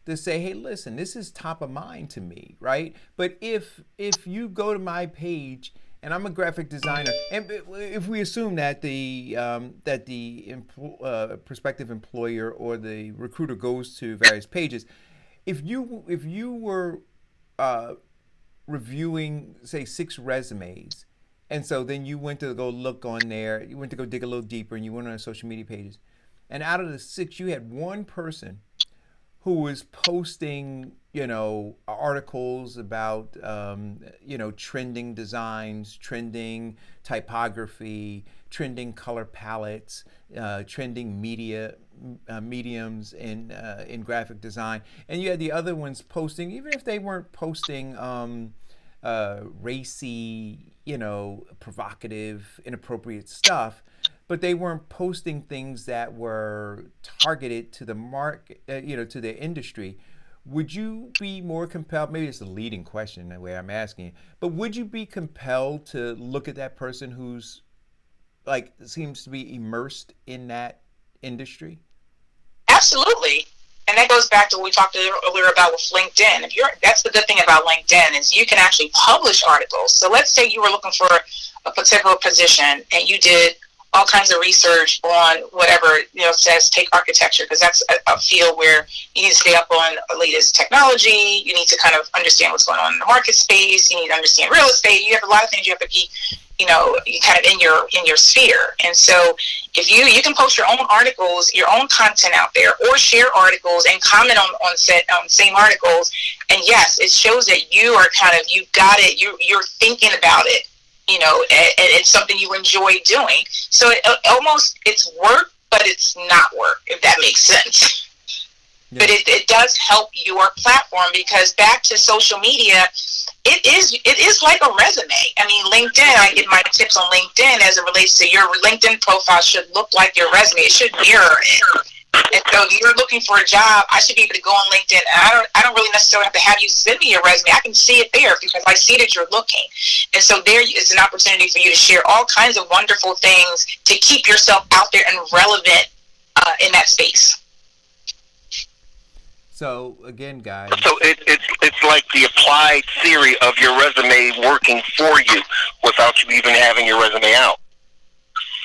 to say, hey, listen, this is top of mind to me, right? But if you go to my page and I'm a graphic designer, and if we assume that the prospective employer or the recruiter goes to various pages, if you were reviewing, say, 6 resumes, and so then you went to go look on there, you went to go dig a little deeper, and you went on the social media pages, and out of the 6, you had one person who was posting, articles about, trending designs, trending typography, trending color palettes, trending mediums in graphic design, and you had the other ones posting, even if they weren't posting racy, provocative, inappropriate stuff, but they weren't posting things that were targeted to the market, to the industry. Would you be more compelled? Maybe it's a leading question the way I'm asking you, but would you be compelled to look at that person who's seems to be immersed in that industry? Absolutely. And that goes back to what we talked earlier about with LinkedIn. That's the good thing about LinkedIn, is you can actually publish articles. So let's say you were looking for a particular position and you did all kinds of research on whatever, says take architecture, because that's a field where you need to stay up on the latest technology. You need to kind of understand what's going on in the market space. You need to understand real estate. You have a lot of things you have to be, kind of in your sphere. And so if you can post your own articles, your own content out there, or share articles and comment on same articles. And yes, it shows that you are you got it. You're thinking about it. And it's something you enjoy doing. So it's work, but it's not work, if that makes sense. Yeah. But it does help your platform, because back to social media, it is like a resume. I mean, LinkedIn, I get my tips on LinkedIn as it relates to your LinkedIn profile should look like your resume. It should mirror it. And so if you're looking for a job, I should be able to go on LinkedIn. And I don't really necessarily have to have you send me your resume. I can see it there because I see that you're looking. And so there is an opportunity for you to share all kinds of wonderful things to keep yourself out there and relevant in that space. So again, guys. So it's like the applied theory of your resume working for you without you even having your resume out.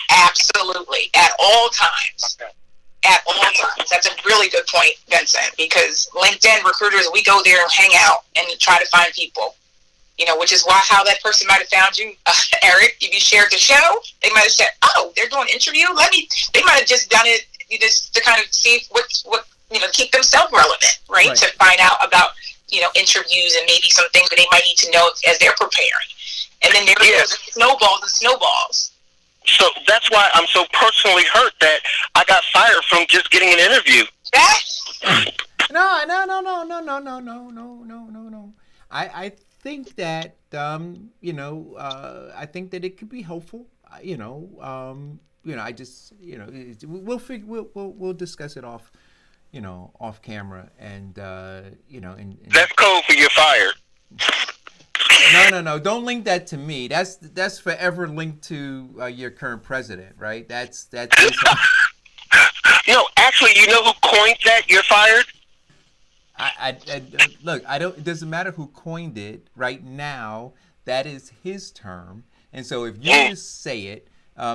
Absolutely, at all times. Okay. At all times. That's a really good point, Vincent, because LinkedIn recruiters, we go there and hang out and try to find people, which is how that person might have found you, Eric. If you shared the show, they might have said, oh, they're doing an interview. They might have just done it just to kind of see what keep themselves relevant, right? To find out about, interviews and maybe some things that they might need to know as they're preparing. And then there's snowballs. So that's why I'm so personally hurt that I got fired from just getting an interview. No. I think that I think that it could be helpful. I just we'll discuss it off, off camera, and That's code for you're fired. No. Don't link that to me. That's forever linked to your current president, right? That's. No, actually, you know who coined that? You're fired. I look. I don't. It doesn't matter who coined it. Right now, that is his term, and so if you just say it,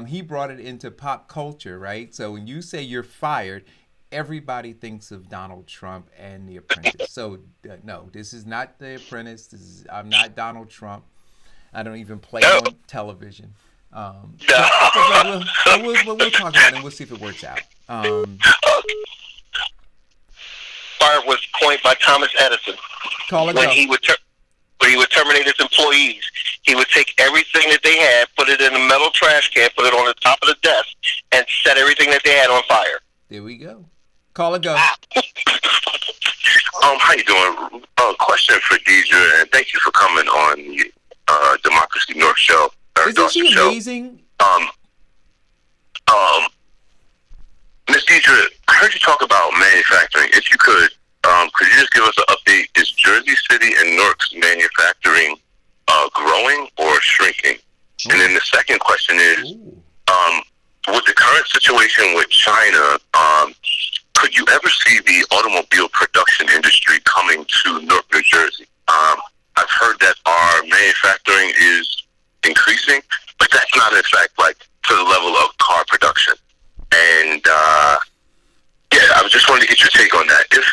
he brought it into pop culture, right? So when you say you're fired, everybody thinks of Donald Trump and The Apprentice. So no, this is not The Apprentice. I'm not Donald Trump. I don't even play on television. We'll talk about it and we'll see if it works out. Fired was coined by Thomas Edison. When he would terminate his employees, he would take everything that they had, put it in a metal trash can, put it on the top of the desk, and set everything that they had on fire. There we go. Call it go. How you doing? Question for Deidre, and thank you for coming on the Democracy North show. Isn't she amazing? Miss Deidre, I heard you talk about manufacturing. If you could you just give us an update? Is Jersey City and Newark's manufacturing growing or shrinking? Ooh. And then the second question is, with the current situation with China, could you ever see the automobile production industry coming to Newark, New Jersey? I've heard that our manufacturing is increasing, but that's not in fact like to the level of car production. And I was just wanting to get your take on that. If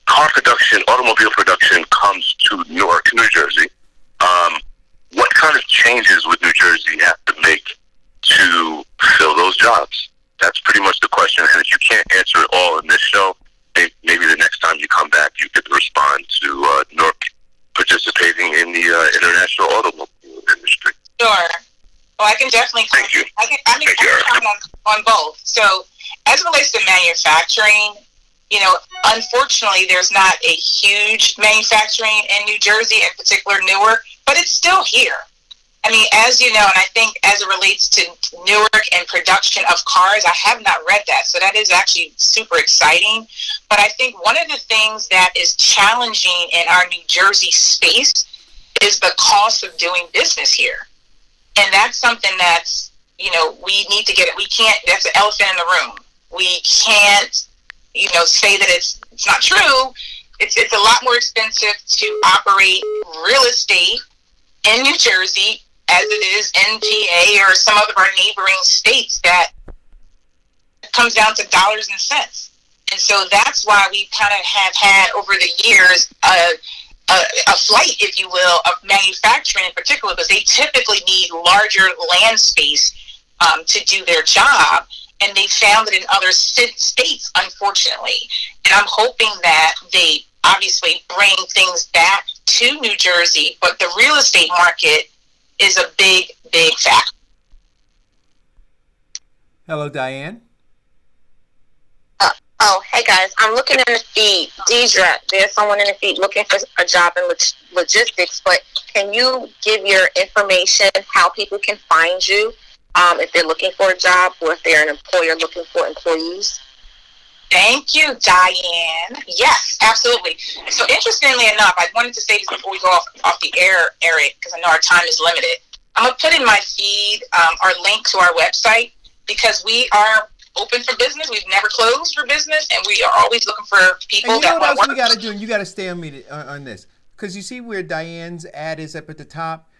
car production, automobile production comes to Newark, New Jersey, what kind of changes would New Jersey have to make to fill those jobs? That's pretty much the question. And if you can't answer it all in this show, maybe the next time you come back, you could respond to Newark participating in the international automobile industry. Sure. Well, I can definitely. Thank you. I can comment on both. So, as it relates to manufacturing, unfortunately, there's not a huge manufacturing in New Jersey, in particular Newark, but it's still here. I mean, as you know, and I think as it relates to Newark and production of cars, I have not read that. So that is actually super exciting. But I think one of the things that is challenging in our New Jersey space is the cost of doing business here. And that's something that's, we need to get it. We can't, that's an elephant in the room. We can't, say that it's not true. It's a lot more expensive to operate real estate in New Jersey as it is in PA or some of our neighboring states that comes down to dollars and cents. And so that's why we kind of have had over the years a flight, if you will, of manufacturing in particular, because they typically need larger land space to do their job. And they found it in other states, unfortunately. And I'm hoping that they obviously bring things back to New Jersey, but the real estate market is a big, big factor. Hello, Diane. Hey guys, I'm looking in the feed. Deidre, there's someone in the feed looking for a job in logistics, but can you give your information, how people can find you if they're looking for a job or if they're an employer looking for employees? Thank you, Diane. Yes, absolutely. So interestingly enough, I wanted to say this before we go off the air, Eric, because I know our time is limited. I'm going to put in my feed our link to our website because we are open for business. We've never closed for business, and we are always looking for people. And you know what else we got to do? And you got to stay on me on this, because you see where Diane's ad is up at the top.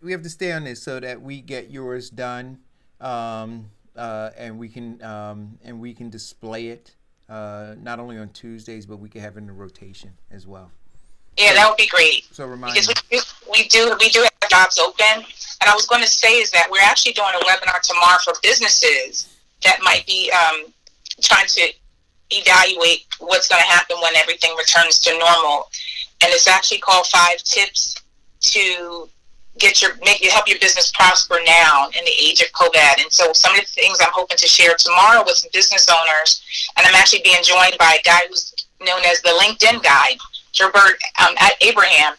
We have to stay on this so that we get yours done, and we can display it not only on Tuesdays, but we can have it in a rotation as well. Yeah, that would be great. So remind because me. we do have jobs open, and I was going to say is that we're actually doing a webinar tomorrow for businesses that might be trying to evaluate what's going to happen when everything returns to normal. And it's actually called 5 Tips to help your business prosper now in the age of COVID. And so some of the things I'm hoping to share tomorrow with some business owners, and I'm actually being joined by a guy who's known as the LinkedIn guy, Gerbert Abraham.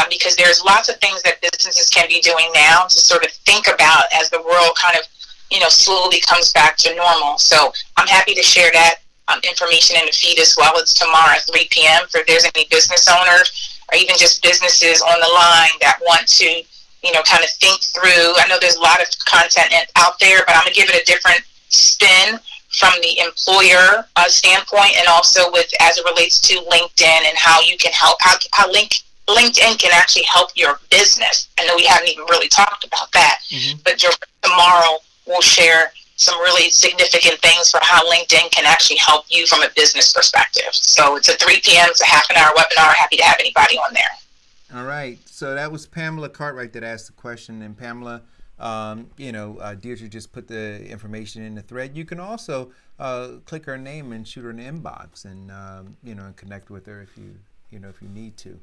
because there's lots of things that businesses can be doing now to sort of think about as the world kind of, slowly comes back to normal. So I'm happy to share that information in the feed as well. It's tomorrow at 3 p.m. for if there's any business owners or even just businesses on the line that want to, kind of think through. I know there's a lot of content out there, but I'm going to give it a different spin from the employer standpoint, and also with as it relates to LinkedIn and how you can help, how LinkedIn can actually help your business. I know we haven't even really talked about that, but tomorrow we'll share some really significant things for how LinkedIn can actually help you from a business perspective. So it's at 3 p.m. It's a half an hour webinar. Happy to have anybody on there. All right. So that was Pamela Cartwright that asked the question. And Pamela, Deirdre just put the information in the thread. You can also click her name and shoot her an inbox and, and connect with her if you need to.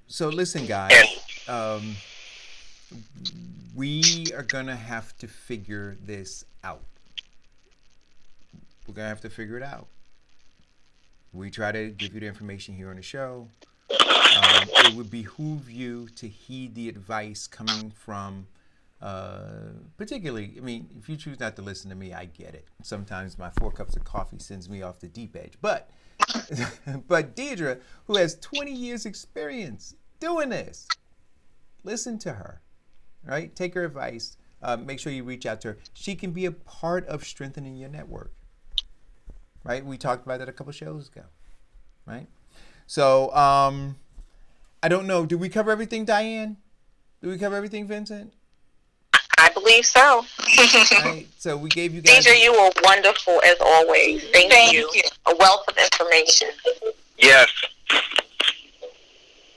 So listen, guys, we are going to have to figure this out. We're going to have to figure it out. We try to give you the information here on the show. It would behoove you to heed the advice coming from, particularly, if you choose not to listen to me, I get it. Sometimes my 4 cups of coffee sends me off the deep edge. But Deidre, who has 20 years experience doing this, listen to her, right? Take her advice. Make sure you reach out to her. She can be a part of strengthening your network, right? We talked about that a couple shows ago, right? So I don't know. Did we cover everything, Diane? Did we cover everything, Vincent? I believe so. Right. So we gave you guys. Deidre, you were wonderful as always. Thank you. A wealth of information. Yes.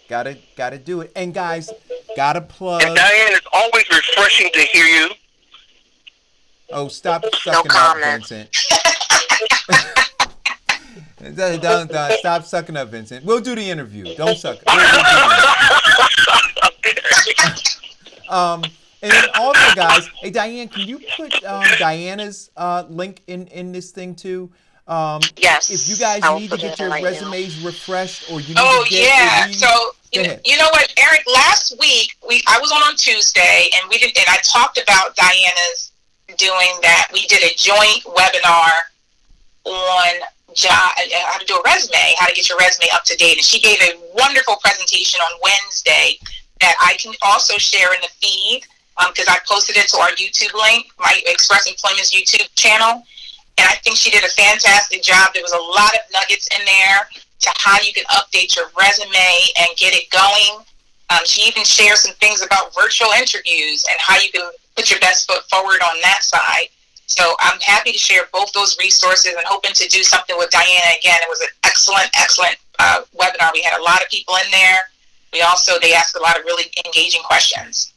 Gotta do it. And guys, gotta plug. And Diane, it's always refreshing to hear you. Oh, stop sucking up, Vincent. Don't stop sucking up, Vincent. We'll do the interview. Don't suck. And then also, guys, hey Diane, can you put Diana's link in this thing too? Yes. If you guys need to get your resumes refreshed, or you need to get. Yeah. So you know what, Eric? Last week I was on Tuesday, and I talked about Diana's doing that. We did a joint webinar on how to do a resume, how to get your resume up to date, and she gave a wonderful presentation on Wednesday that I can also share in the feed because I posted it to our YouTube link, my Express Employment's YouTube channel, and I think she did a fantastic job. There was a lot of nuggets in there to how you can update your resume and get it going. She even shares some things about virtual interviews and how you can put your best foot forward on that side. So I'm happy to share both those resources and hoping to do something with Diana again. It was an excellent webinar. We had a lot of people in there. They asked a lot of really engaging questions.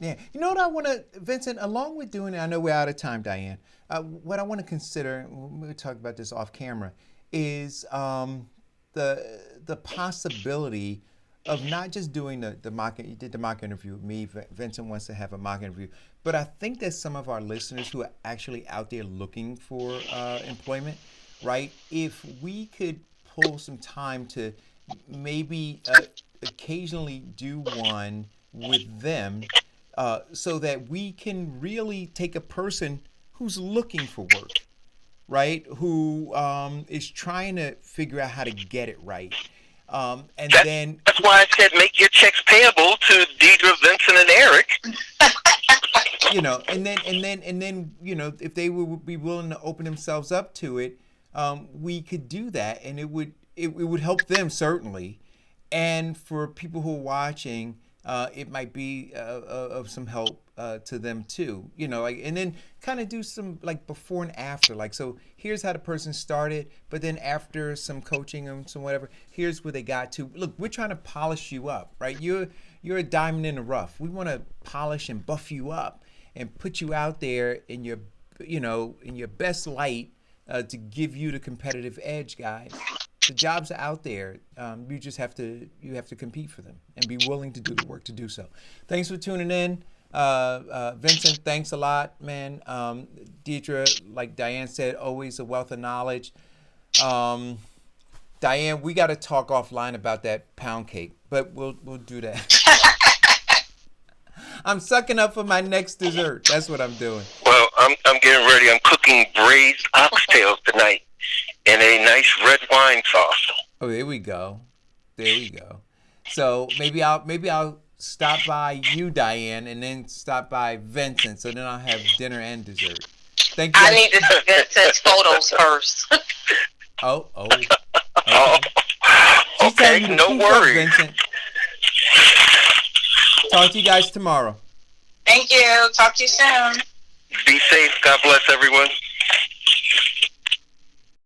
Yeah. You know what I want to, Vincent, along with doing it, I know we're out of time, Diane. What I want to consider, we'll talk about this off camera, is the possibility of not just doing the mock. You did the mock interview with me. Vincent wants to have a mock interview, but I think that some of our listeners who are actually out there looking for employment, right? If we could pull some time to maybe occasionally do one with them, so that we can really take a person who's looking for work, right? Who is trying to figure out how to get it right. That's why I said make your checks payable to Deidre, Vincent, and Eric. And then if they would be willing to open themselves up to it, we could do that, and it would help them certainly, and for people who are watching, it might be of some help to them too. And then kind of do some like before and after. Like, so here's how the person started, but then after some coaching and some whatever, here's where they got to. Look, we're trying to polish you up, right? You're a diamond in the rough. We want to polish and buff you up and put you out there in your best light to give you the competitive edge, guys. The jobs are out there. You just have to compete for them and be willing to do the work to do so. Thanks for tuning in. Vincent, thanks a lot, man. Deidre, like Diane said, always a wealth of knowledge. Diane, we got to talk offline about that pound cake, but we'll do that. I'm sucking up for my next dessert. That's what I'm doing. Well, I'm getting ready. I'm cooking braised oxtails tonight in a nice red wine sauce. Oh, there we go. There we go. So maybe I'll stop by you, Diane, and then stop by Vincent. So then I'll have dinner and dessert. Thank you. I need to see Vincent's photos first. Oh. Okay. Okay, no worries. Vincent. Talk to you guys tomorrow. Thank you. Talk to you soon. Be safe. God bless everyone.